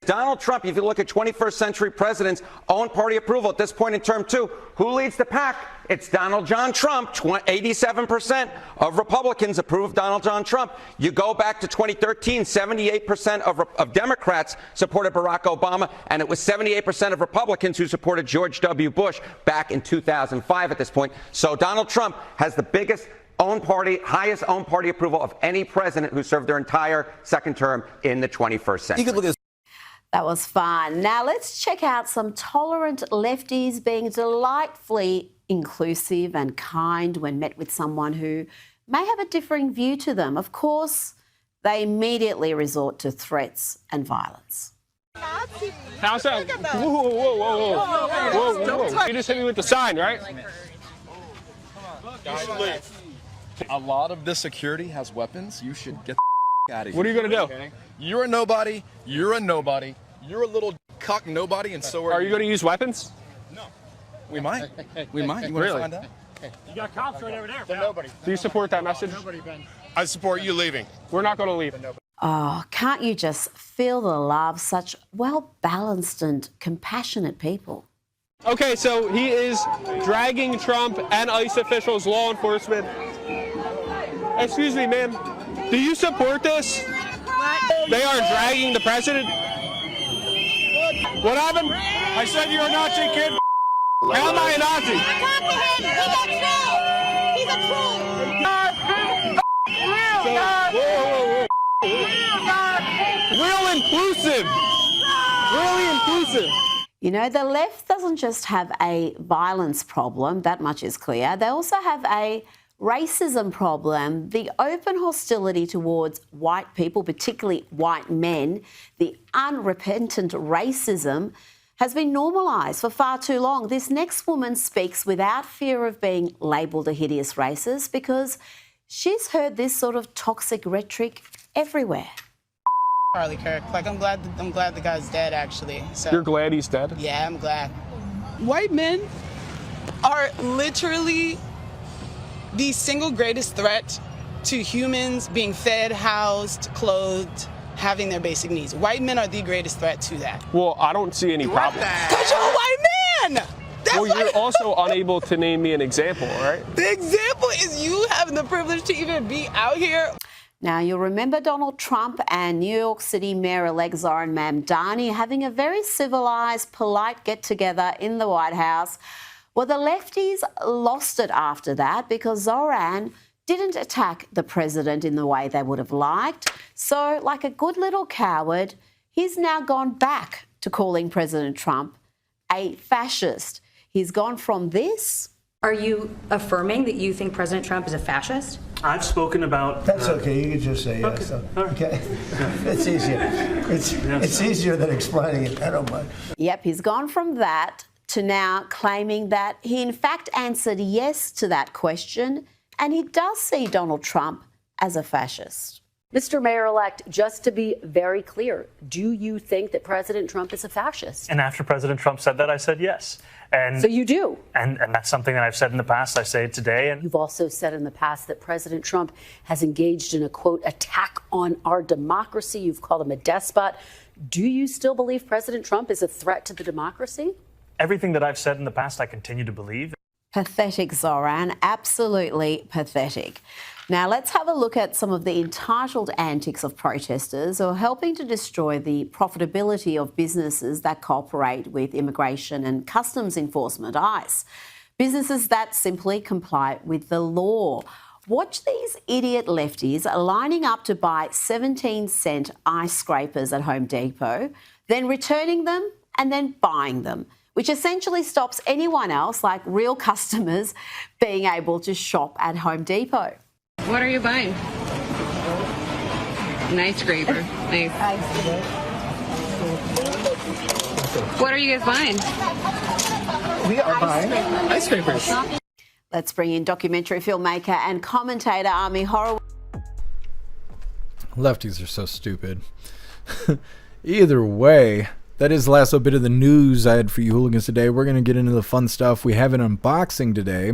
Donald Trump, if you look at 21st century presidents' own party approval at this point in term two, who leads the pack? It's Donald John Trump. 87% of Republicans approve of Donald John Trump. You go back to 2013, 78% of Democrats supported Barack Obama, and it was 78% of Republicans who supported George W. Bush back in 2005 at this point. So Donald Trump has the biggest own party, highest own party approval of any president who served their entire second term in the 21st century. That was fun. Now let's check out some tolerant lefties being delightfully inclusive and kind when met with someone who may have a differing view to them. Of course, they immediately resort to threats and violence. How's that? Whoa. You just hit me with the sign, right? A lot of this security has weapons. You should get the out of here. What are you going to do? You're a nobody. You're a nobody. You're a little cock nobody, and so are you going to use weapons? No. We might. We might. You want to find out? You got cops right over there. Nobody. Do you support that message? Nobody, Ben. I support you leaving. We're not going to leave. Oh, can't you just feel the love? Such well-balanced and compassionate people. Okay, so he is dragging Trump and ICE officials, law enforcement. Excuse me, ma'am. Do you support this? What? They are dragging the president. What happened? I said you're a Nazi, kid. How am I a Nazi? He's a troll. Real inclusive. Really inclusive. You know, the left doesn't just have a violence problem, that much is clear. They also have a racism problem, the open hostility towards white people, particularly white men, the unrepentant racism has been normalised for far too long. This next woman speaks without fear of being labelled a hideous racist because she's heard this sort of toxic rhetoric everywhere. Charlie Kirk. Like, I'm glad the guy's dead, actually. So, you're glad he's dead? Yeah, I'm glad. White men are literally the single greatest threat to humans being fed, housed, clothed, having their basic needs. White men are the greatest threat to that. Well, I don't see any problem. Because you're a white man! Well, you're also unable to name me an example, right? The example is you having the privilege to even be out here. Now, you'll remember Donald Trump and New York City Mayor-elect Zoran Mamdani having a very civilised, polite get-together in the White House. Well, the lefties lost it after that because Zoran didn't attack the president in the way they would have liked. So, like a good little coward, he's now gone back to calling President Trump a fascist. He's gone from this. Are you affirming that you think President Trump is a fascist? I've spoken about... That's okay. You can just say yes. Okay. It's easier. It's easier than explaining it. I don't mind. Yep, he's gone from that to now claiming that he in fact answered yes to that question and he does see Donald Trump as a fascist. Mr. Mayor-elect, just to be very clear, do you think that President Trump is a fascist? And after President Trump said that, I said yes. And so you do? And that's something that I've said in the past. I say it today. And you've also said in the past that President Trump has engaged in a, quote, attack on our democracy. You've called him a despot. Do you still believe President Trump is a threat to the democracy? Everything that I've said in the past, I continue to believe. Pathetic, Zoran. Absolutely pathetic. Now, let's have a look at some of the entitled antics of protesters who are helping to destroy the profitability of businesses that cooperate with immigration and customs enforcement, ICE. Businesses that simply comply with the law. Watch these idiot lefties lining up to buy 17-cent ice scrapers at Home Depot, then returning them and then buying them, which essentially stops anyone else, like real customers, being able to shop at Home Depot. What are you buying? An ice scraper. Nice. What are you guys buying? We are buying ice scrapers. Let's bring in documentary filmmaker and commentator Ami Horowitz. Lefties are so stupid. Either way, that is the last little bit of the news I had for you hooligans today. We're going to get into the fun stuff. We have an unboxing today.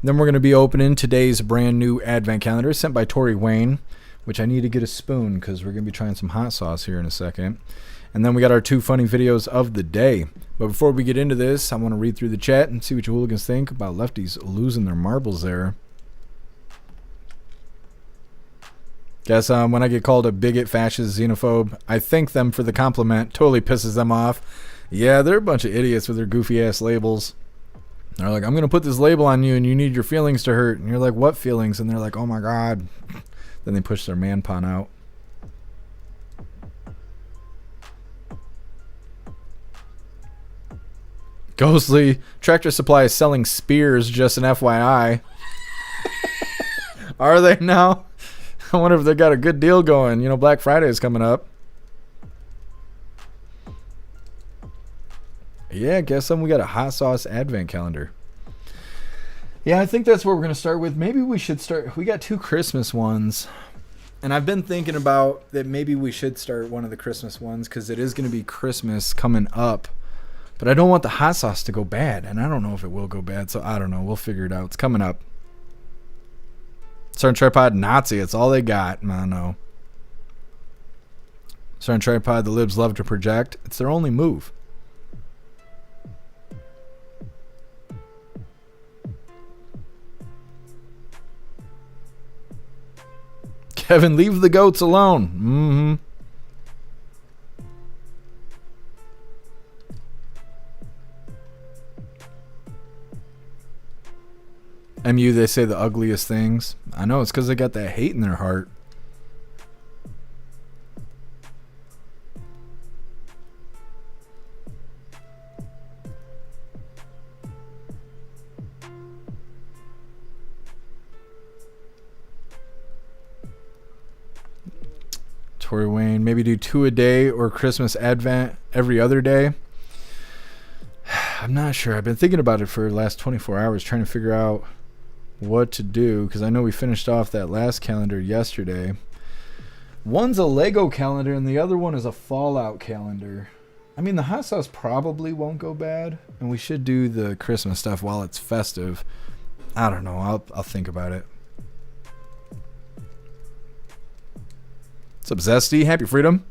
Then we're going to be opening today's brand new advent calendar sent by Tori Wayne, which I need to get a spoon because we're going to be trying some hot sauce here in a second. And then we got our 2 funny videos of the day. But before we get into this, I want to read through the chat and see what you hooligans think about lefties losing their marbles there. Guess when I get called a bigot, fascist, xenophobe, I thank them for the compliment. Totally pisses them off. Yeah, they're a bunch of idiots with their goofy ass labels. They're like, I'm going to put this label on you and you need your feelings to hurt. And you're like, what feelings? And they're like, oh my God. Then they push their man pun out. Ghostly Tractor Supply is selling spears, just an FYI. Are they now? I wonder if they got a good deal going. You know, Black Friday is coming up. Yeah, guess we got a hot sauce advent calendar. Yeah, I think that's what we're going to start with. Maybe we should start. We got 2 Christmas ones. And I've been thinking about that maybe we should start one of the Christmas ones because it is going to be Christmas coming up. But I don't want the hot sauce to go bad. And I don't know if it will go bad. So I don't know. We'll figure it out. It's coming up. Certain Tripod Nazi. It's all they got. I don't know. Certain Tripod, the libs love to project. It's their only move. Kevin, leave the goats alone. Mm-hmm. MU, they say the ugliest things. I know, it's because they got that hate in their heart. Tory Wayne, maybe do 2 a day or Christmas Advent every other day. I'm not sure. I've been thinking about it for the last 24 hours, trying to figure out what to do, because I know we finished off that last calendar yesterday. One's a Lego calendar and the other one is a Fallout calendar. I mean, the hot sauce probably won't go bad, and we should do the Christmas stuff while it's festive. I don't know. I'll think about it. What's up, Zesty? Happy Freedom.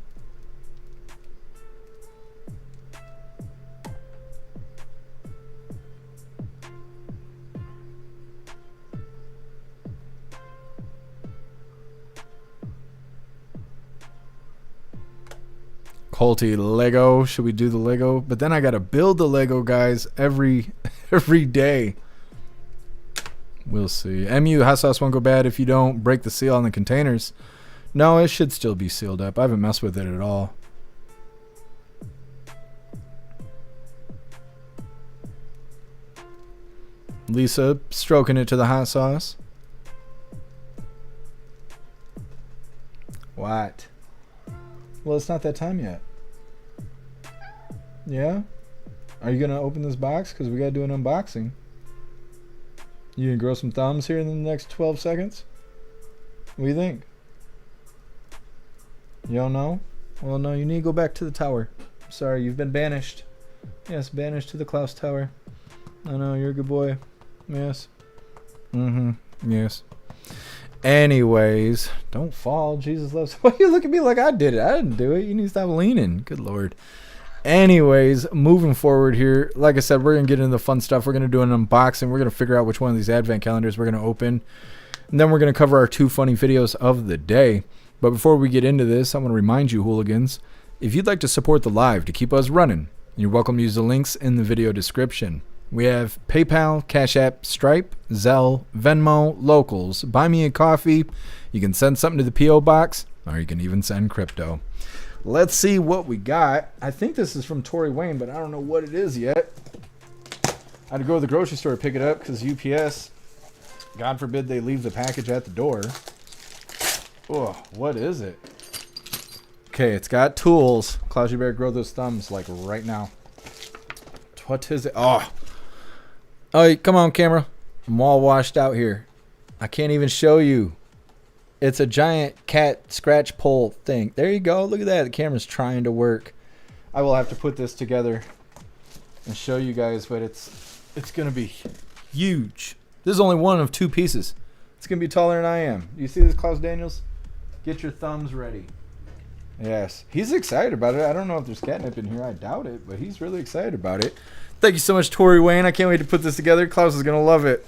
Colty, Lego. Should we do the Lego? But then I gotta build the Lego, guys, every day. We'll see. MU, hot sauce won't go bad if you don't break the seal on the containers. No, it should still be sealed up. I haven't messed with it at all. Lisa, stroking it to the hot sauce. What? Well, it's not that time yet. Yeah? Are you going to open this box? Because we got to do an unboxing. You going to grow some thumbs here in the next 12 seconds? What do you think? You don't know? Well, no, you need to go back to the tower. Sorry, you've been banished. Yes, banished to the Klaus Tower. I know, you're a good boy. Yes. Yes. Anyways, don't fall. Jesus loves. Why you look at me like I did it? I didn't do it. You need to stop leaning. Good Lord. Anyways, moving forward here. Like I said, we're going to get into the fun stuff. We're going to do an unboxing. We're going to figure out which one of these advent calendars we're going to open. And then we're going to cover our 2 funny videos of the day. But before we get into this, I want to remind you, hooligans, if you'd like to support the live to keep us running, you're welcome to use the links in the video description. We have PayPal, Cash App, Stripe, Zelle, Venmo, Locals. Buy me a coffee. You can send something to the P.O. box, or you can even send crypto. Let's see what we got. I think this is from Tory Wayne, but I don't know what it is yet. I had to go to the grocery store to pick it up because UPS, God forbid they leave the package at the door. Oh, what is it? Okay, it's got tools. Klaus, you better grow those thumbs like right now. What is it? Oh, come on, camera. I'm all washed out here. I can't even show you. It's a giant cat scratch pole thing. There you go. Look at that. The camera's trying to work. I will have to put this together and show you guys, but it's going to be huge. This is only one of 2 pieces. It's going to be taller than I am. You see this, Klaus Daniels? Get your thumbs ready. Yes. He's excited about it. I don't know if there's catnip in here. I doubt it, but he's really excited about it. Thank you so much, Tory Wayne. I can't wait to put this together. Klaus is going to love it.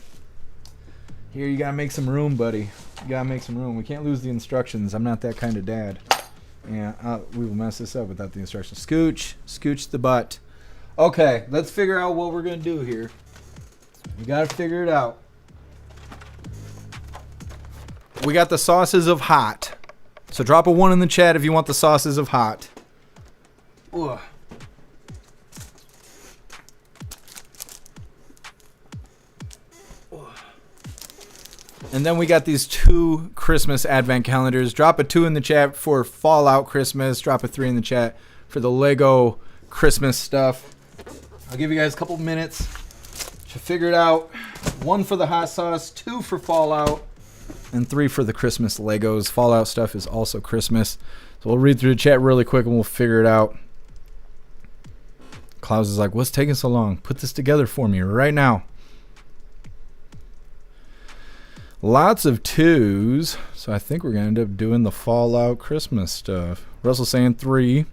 Here, you got to make some room, buddy. You got to make some room. We can't lose the instructions. I'm not that kind of dad. Yeah, we will mess this up without the instructions. Scooch the butt. Okay, let's figure out what we're going to do here. We got to figure it out. We got the sauces of hot. So drop a 1 in the chat if you want the sauces of hot. Ugh. And then we got these 2 Christmas advent calendars. Drop a 2 in the chat for Fallout Christmas. Drop a 3 in the chat for the Lego Christmas stuff. I'll give you guys a couple minutes to figure it out. 1 for the hot sauce, 2 for Fallout. and 3 for the Christmas Legos. Fallout stuff is also Christmas. So we'll read through the chat really quick and we'll figure it out. Klaus is like, what's taking so long? Put this together for me right now. Lots of 2s. So I think we're going to end up doing the Fallout Christmas stuff. Russell saying 3.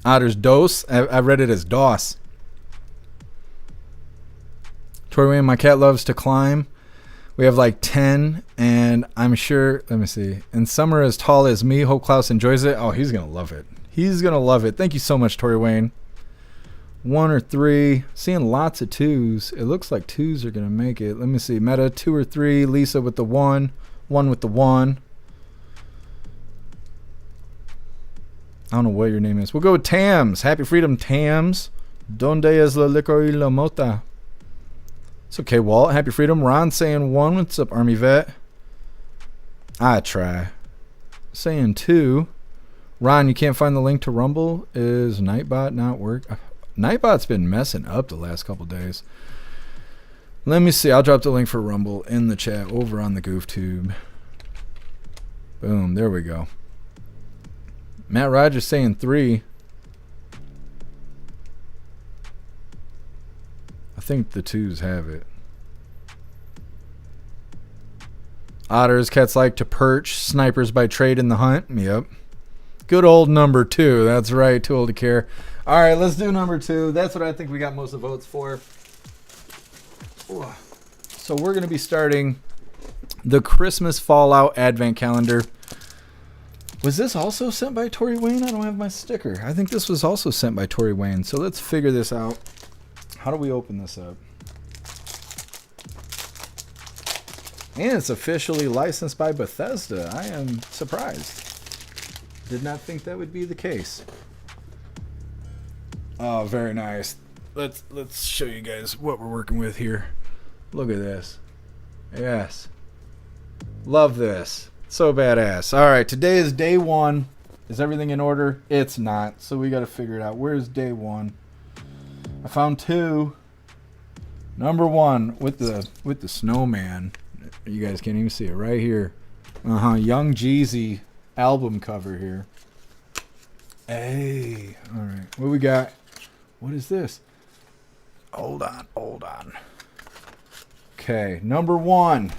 There's DOS. I read it as DOS. Tori Wayne, my cat loves to climb. We have like 10, and I'm sure, let me see. And some are as tall as me. Hope Klaus enjoys it. Oh, he's going to love it. He's going to love it. Thank you so much, Tori Wayne. 1 or 3. Seeing lots of 2s. It looks like 2s are going to make it. Let me see. Meta, 2 or 3. Lisa with the 1. 1 with the 1. I don't know what your name is. We'll go with Tams. Happy Freedom, Tams. Donde es la licor y la mota? It's okay, Walt. Happy Freedom. Ron saying 1. What's up, Army Vet? I try. Saying 2. Ron, you can't find the link to Rumble. Is Nightbot not work? Nightbot's been messing up the last couple days. Let me see. I'll drop the link for Rumble in the chat over on the GoofTube. Boom. There we go. Matt Rogers saying 3. I think the 2s have it. Otters, cats like to perch. Snipers by trade in the hunt. Yep. Good old number 2. That's right. Too old to care. All right, let's do number 2. That's what I think we got most of the votes for. So we're going to be starting the Christmas Fallout Advent Calendar. Was this also sent by Tori Wayne? I don't have my sticker. I think this was also sent by Tori Wayne. So let's figure this out. How do we open this up? And it's officially licensed by Bethesda. I am surprised. Did not think that would be the case. Oh, very nice. Let's show you guys what we're working with here. Look at this. Yes. Love this. So badass. All right, today is day 1. Is everything in order? It's not. So we got to figure it out. Where's day 1? I found 2. Number 1 with the snowman. You guys can't even see it right here. Young Jeezy album cover here. Hey. All right. What we got? What is this? Hold on. Okay, number 1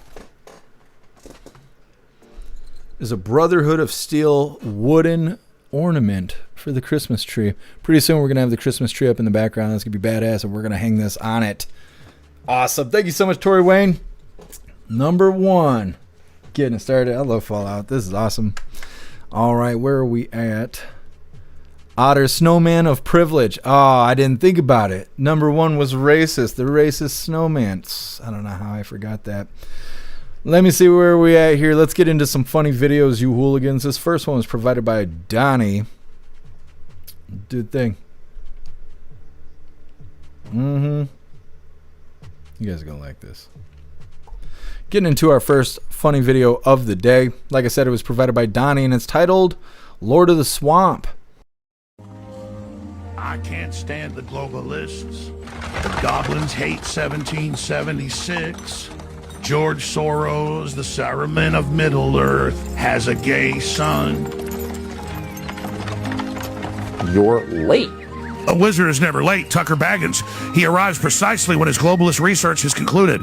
is a Brotherhood of Steel wooden ornament for the Christmas tree. Pretty soon we're going to have the Christmas tree up in the background. That's going to be badass, and we're going to hang this on it. Awesome. Thank you so much, Tori Wayne. Number 1. Getting it started. I love Fallout. This is awesome. All right, where are we at? Otter, snowman of privilege. Oh, I didn't think about it. Number 1 was racist. The racist snowman. I don't know how I forgot that. Let me see where we at here. Let's get into some funny videos, you hooligans. This first one was provided by Donnie. Dude thing. You guys are going to like this. Getting into our first funny video of the day. Like I said, it was provided by Donnie, and it's titled Lord of the Swamp. I can't stand the globalists. The goblins hate 1776. George Soros, the Saruman of Middle-earth, has a gay son. You're late. A wizard is never late, Tucker Baggins. He arrives precisely when his globalist research is concluded.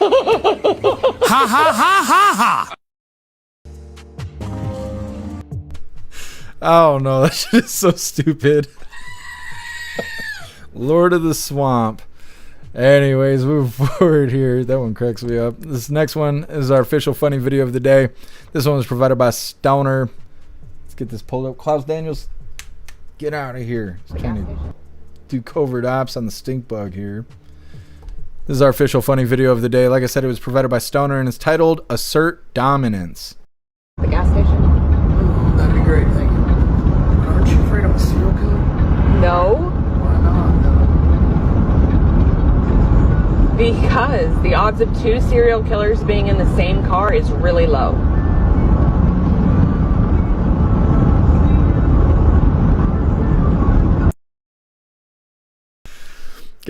Ha ha ha ha ha! Oh no, that shit is so stupid. Lord of the Swamp. Anyways, move forward here. That one cracks me up. This next one is our official funny video of the day. This one was provided by Stoner. Let's get this pulled up. Klaus Daniels, get out of here. He's trying to do covert ops on the stink bug here. This is our official funny video of the day. Like I said, it was provided by Stoner, and it's titled Assert Dominance. The gas station? That'd be great, thank you. Aren't you afraid I'm a serial killer? No. Why not? Because the odds of 2 serial killers being in the same car is really low.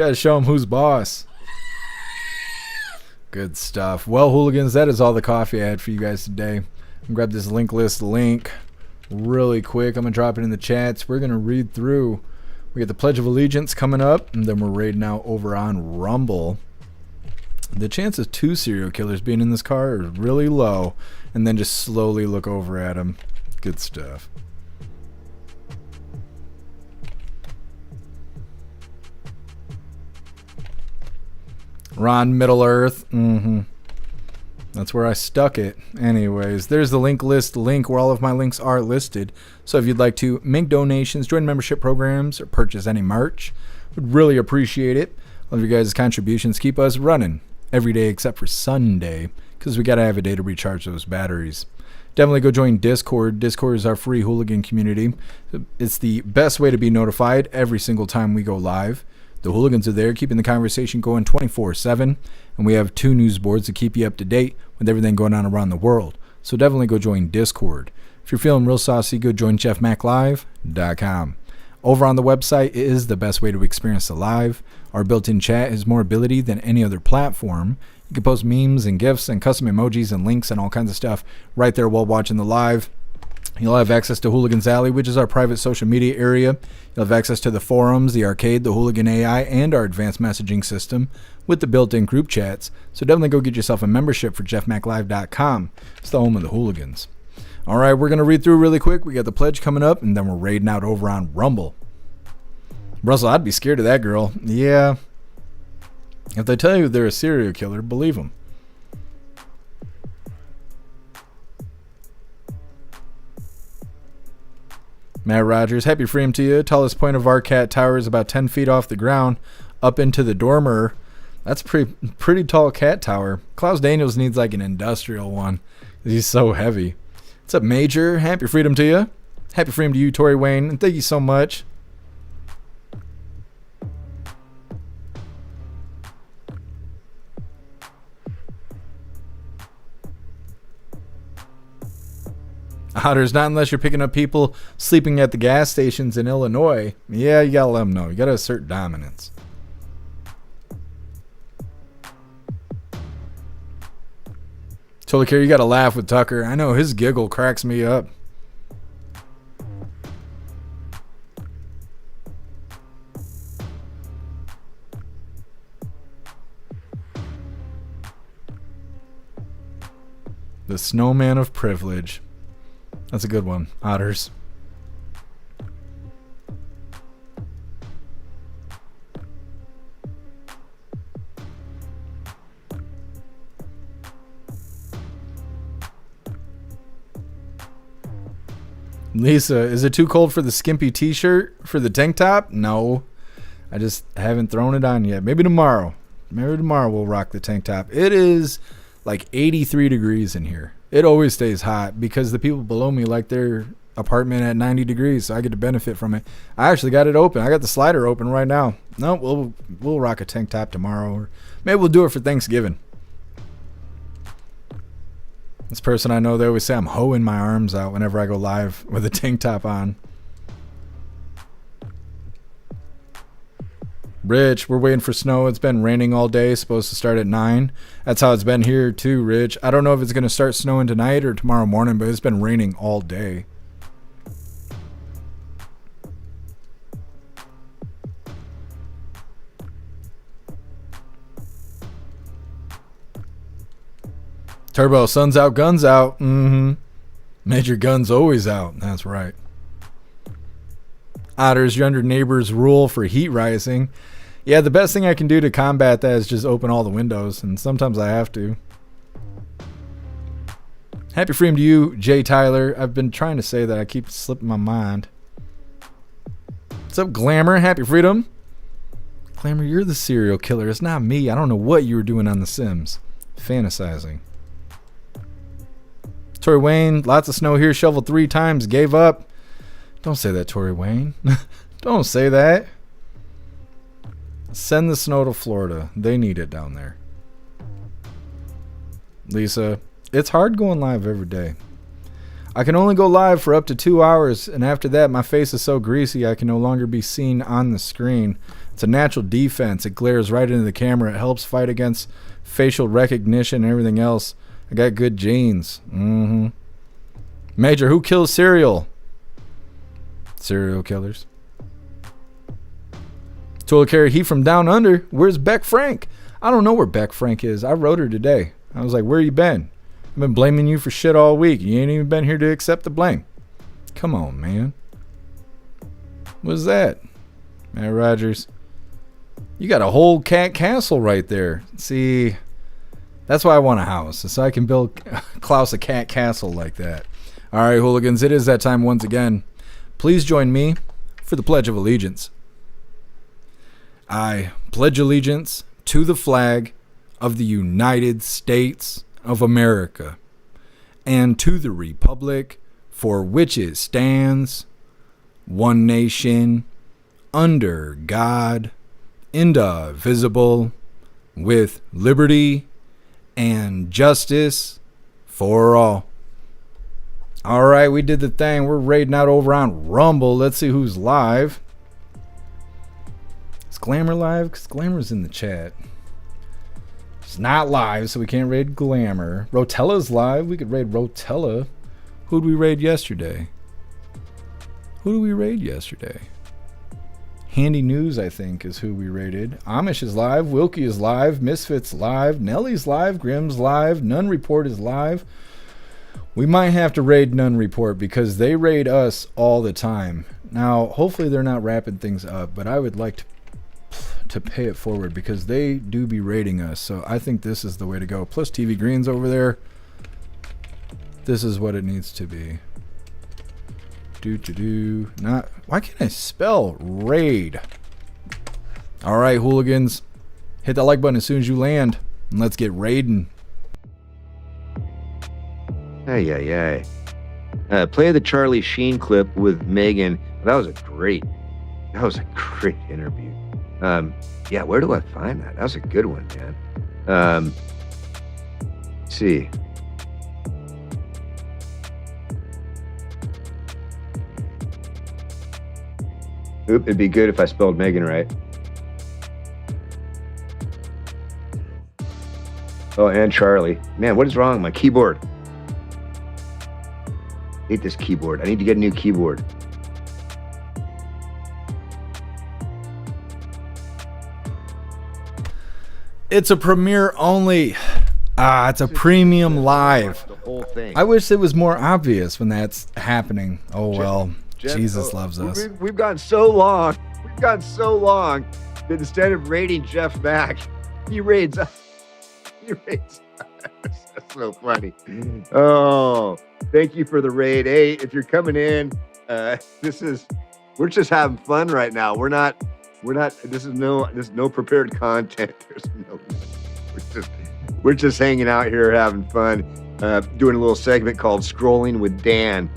Gotta show them who's boss. Good stuff. Well, hooligans, that is all the coffee I had for you guys today. I'm gonna grab this link list link really quick. I'm gonna drop it in the chats. We're gonna read through. We got the Pledge of Allegiance coming up, and then we're raiding out over on Rumble. The chance of 2 serial killers being in this car is really low, and then just slowly look over at them. Good stuff. Ron Middle Earth. That's where I stuck it. Anyways, there's the link list link where all of my links are listed. So if you'd like to make donations, join membership programs, or purchase any merch, would really appreciate it. All of your guys' contributions keep us running every day except for Sunday, because we got to have a day to recharge those batteries. Definitely go join Discord. Discord is our free hooligan community. It's the best way to be notified every single time we go live. The hooligans are there keeping the conversation going 24/7, and we have 2 news boards to keep you up to date with everything going on around the world. So definitely go join Discord. If you're feeling real saucy, go join jeffmaclive.com. Over on the website, it is the best way to experience the live. Our built-in chat has more ability than any other platform. You can post memes and GIFs and custom emojis and links and all kinds of stuff right there while watching the live. You'll have access to Hooligans Alley, which is our private social media area. You'll have access to the forums, the arcade, the Hooligan AI, and our advanced messaging system with the built-in group chats. So definitely go get yourself a membership for jeffmaclive.com. It's the home of the hooligans. All right, we're going to read through really quick. We got the pledge coming up, and then we're raiding out over on Rumble. Russell, I'd be scared of that girl. Yeah. If they tell you they're a serial killer, believe them. Matt Rogers, happy freedom to you. Tallest point of our cat tower is about 10 feet off the ground, up into the dormer. That's a pretty tall cat tower. Klaus Daniels needs like an industrial one. He's so heavy. What's up, Major? Happy freedom to you. Happy freedom to you, Tori Wayne. And thank you so much. Otters, not unless you're picking up people sleeping at the gas stations in Illinois. Yeah, you gotta let them know. You gotta assert dominance. Totally care. You gotta laugh with Tucker. I know his giggle cracks me up. The snowman of privilege. That's a good one, Otters. Lisa, is it too cold for the skimpy t-shirt for the tank top? No, I just haven't thrown it on yet. Maybe tomorrow. Maybe tomorrow we'll rock the tank top. It is like 83 degrees in here. It always stays hot because the people below me like their apartment at 90 degrees, so I get to benefit from it. I actually got it open. I got the slider open right now. No, we'll rock a tank top tomorrow, or maybe we'll do it for Thanksgiving. This person I know, they always say I'm hoeing my arms out whenever I go live with a tank top on. Rich, we're waiting for snow. It's been raining all day. It's supposed to start at 9. That's how it's been here too, Rich. I don't know if it's going to start snowing tonight or tomorrow morning, but it's been raining all day. Turbo, sun's out, guns out. Major guns always out. That's right. Otters, you're under neighbor's rule for heat rising. Yeah, the best thing I can do to combat that is just open all the windows, and sometimes I have to. Happy freedom to you, Jay Tyler. I've been trying to say that. I keep slipping my mind. What's up, Glamour? Happy freedom. Glamour, you're the serial killer. It's not me. I don't know what you were doing on The Sims. Fantasizing. Tori Wayne, lots of snow here. Shoveled 3 times. Gave up. Don't say that, Tori Wayne. Don't say that. Send the snow to Florida. They need it down there. Lisa, it's hard going live every day. I can only go live for up to 2 hours, and after that, my face is so greasy I can no longer be seen on the screen. It's a natural defense. It glares right into the camera. It helps fight against facial recognition and everything else. I got good genes. Major, who kills cereal? Serial killers. Toilet carrier, he from down under. Where's Beck Frank? I don't know where Beck Frank is. I wrote her today. I was like, where you been? I've been blaming you for shit all week. You ain't even been here to accept the blame. Come on, man. What's that? Matt Rogers. You got a whole cat castle right there. See, that's why I want a house, so I can build Klaus a cat castle like that. All right, hooligans, it is that time once again. Please join me for the Pledge of Allegiance. I pledge allegiance to the flag of the United States of America and to the republic for which it stands, one nation, under God, indivisible, with liberty and justice for all. All right, we did the thing. We're raiding out over on Rumble. Let's see who's live. Is Glamour live? Because Glamour's in the chat. She's not live, so we can't raid Glamour. Rotella's live. We could raid Rotella. Who'd we raid yesterday? Who did we raid yesterday? Handy News, I think, is who we raided. Amish is live. Wilkie is live. Misfits live. Nelly's live. Grimm's live. None Report is live. We might have to raid None Report because they raid us all the time. Now, hopefully they're not wrapping things up, but I would like to pay it forward because they do be raiding us. So I think this is the way to go. Plus TV Green's over there. This is what it needs to be. Not. Why can't I spell raid? All right, hooligans. Hit that like button as soon as you land. And let's get raiding. Hey. Play the Charlie Sheen clip with Megan. That was a great interview. Yeah, where do I find that? That was a good one, man. Let's see. Oop, it'd be good if I spelled Megan right. Oh, and Charlie. Man, what is wrong with my keyboard? I hate this keyboard. I need to get a new keyboard. It's a premiere only. It's a premium live. The whole thing. I wish it was more obvious when that's happening. Oh well. Jesus loves us. We've gone so long. That instead of raiding Jeff Mack, he raids. That's so funny. Oh, thank you for the raid. Hey, if you're coming in, we're just having fun right now. This is no prepared content. We're just hanging out here having fun, doing a little segment called Scrolling with Dan.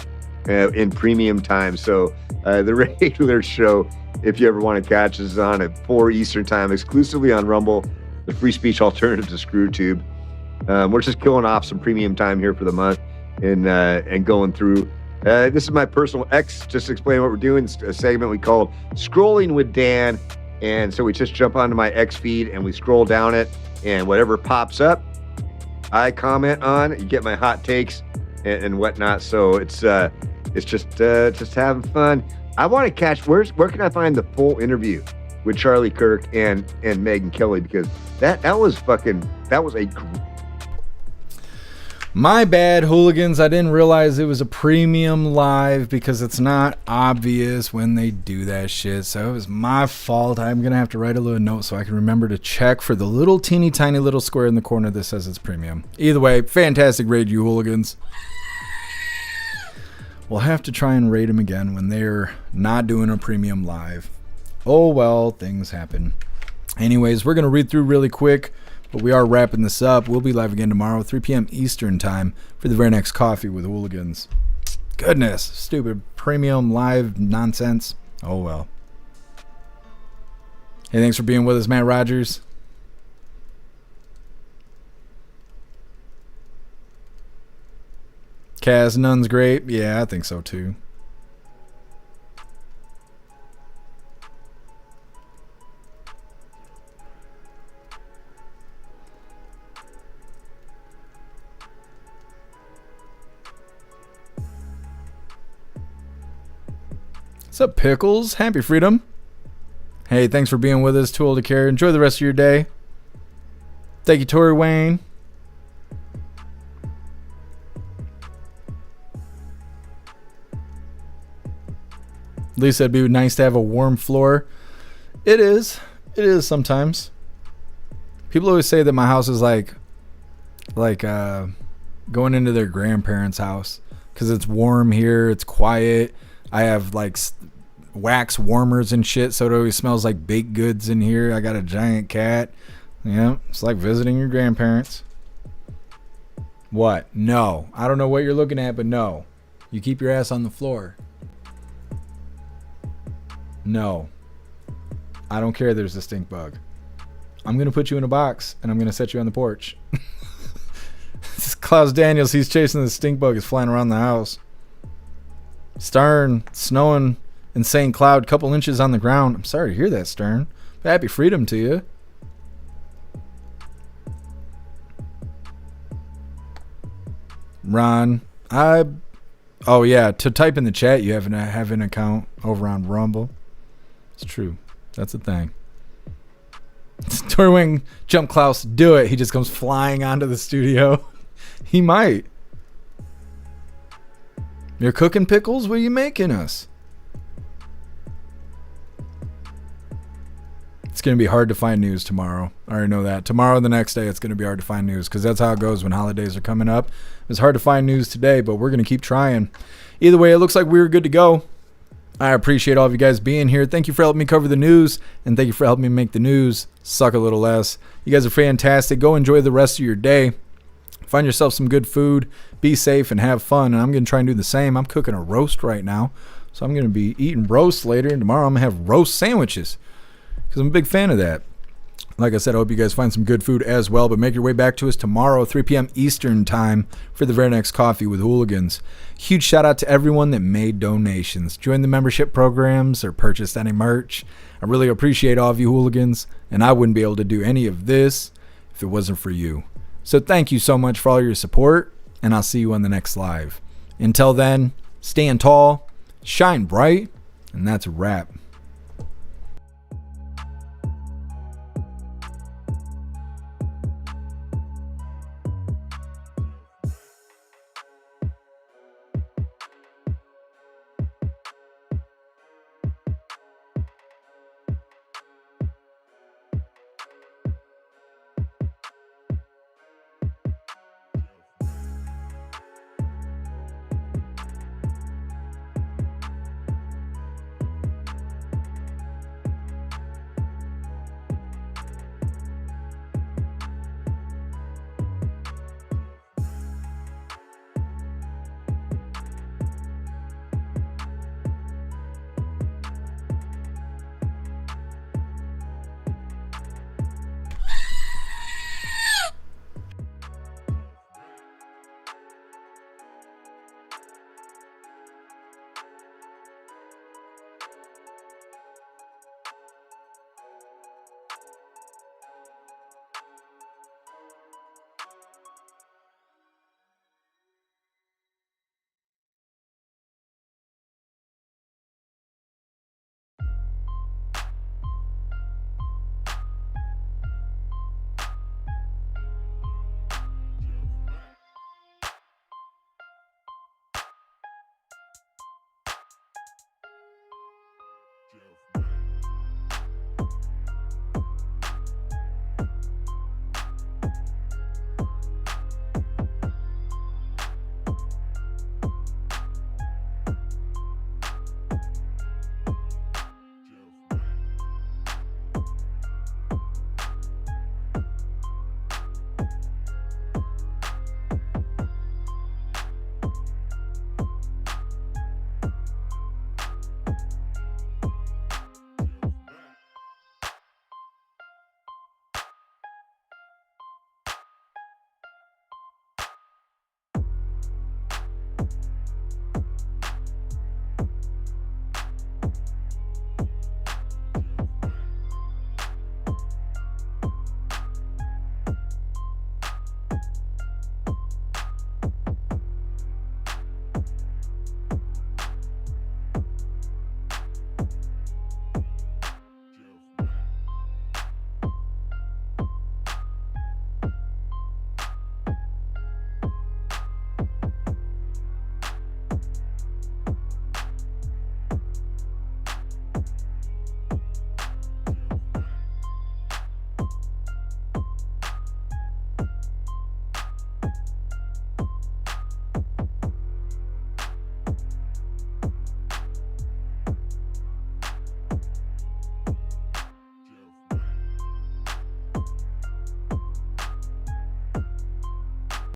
In premium time. So the regular show, if you ever want to catch us, is on at 4 Eastern time, exclusively on Rumble, the free speech alternative to ScrewTube. We're just killing off some premium time here for the month and going through. This is my personal X, just to explain what we're doing. It's a segment we call Scrolling with Dan. And so we just jump onto my X feed and we scroll down it, and whatever pops up, I comment on. You get my hot takes and whatnot. So it's just having fun. I want to catch where can I find the full interview with Charlie Kirk and Megyn Kelly, because that was a My bad, hooligans. I didn't realize it was a premium live because it's not obvious when they do that shit. So it was my fault. I'm going to have to write a little note so I can remember to check for the little teeny tiny little square in the corner that says it's premium. Either way, fantastic raid, you hooligans. We'll have to try and raid them again when they're not doing a premium live. Oh well, things happen. Anyways, we're going to read through really quick, but we are wrapping this up. We'll be live again tomorrow, 3 p.m. Eastern time for the very next Coffee with Hooligans. Goodness, stupid premium live nonsense. Oh well. Hey, thanks for being with us, Matt Rogers. Kaz, Nunn's great. Yeah, I think so too. What's up, Pickles? Happy freedom. Hey, thanks for being with us. Too old to care. Enjoy the rest of your day. Thank you, Tori Wayne. Lisa, it'd be nice to have a warm floor. It is. It is sometimes. People always say that my house is like going into their grandparents' house because it's warm here. It's quiet. I have like wax warmers and shit, so it always smells like baked goods in here. I got a giant cat. Yeah, it's like visiting your grandparents. What? No. I don't know what you're looking at, but no. You keep your ass on the floor. No. I don't care there's a stink bug. I'm going to put you in a box and I'm going to set you on the porch. This Klaus Daniels, he's chasing the stink bug, is flying around the house. Stern, snowing in St. Cloud, couple inches on the ground. I'm sorry to hear that, Stern. But happy freedom to you. Ron, oh yeah, to type in the chat, you have an account over on Rumble. It's true. That's a thing. Torwing, jump Klaus, do it. He just comes flying onto the studio. He might. You're cooking pickles? What are you making us? It's going to be hard to find news tomorrow. I already know that. Tomorrow, the next day, it's going to be hard to find news because that's how it goes when holidays are coming up. It's hard to find news today, but we're going to keep trying. Either way, it looks like we're good to go. I appreciate all of you guys being here. Thank you for helping me cover the news, and thank you for helping me make the news suck a little less. You guys are fantastic. Go enjoy the rest of your day. Find yourself some good food. Be safe and have fun. And I'm going to try and do the same. I'm cooking a roast right now, so I'm going to be eating roast later, and tomorrow I'm going to have roast sandwiches because I'm a big fan of that. Like I said, I hope you guys find some good food as well, but make your way back to us tomorrow, 3 p.m. Eastern time for the very next Coffee with Hooligans. Huge shout out to everyone that made donations, joined the membership programs, or purchased any merch. I really appreciate all of you hooligans, and I wouldn't be able to do any of this if it wasn't for you. So thank you so much for all your support, and I'll see you on the next live. Until then, stand tall, shine bright, and that's a wrap.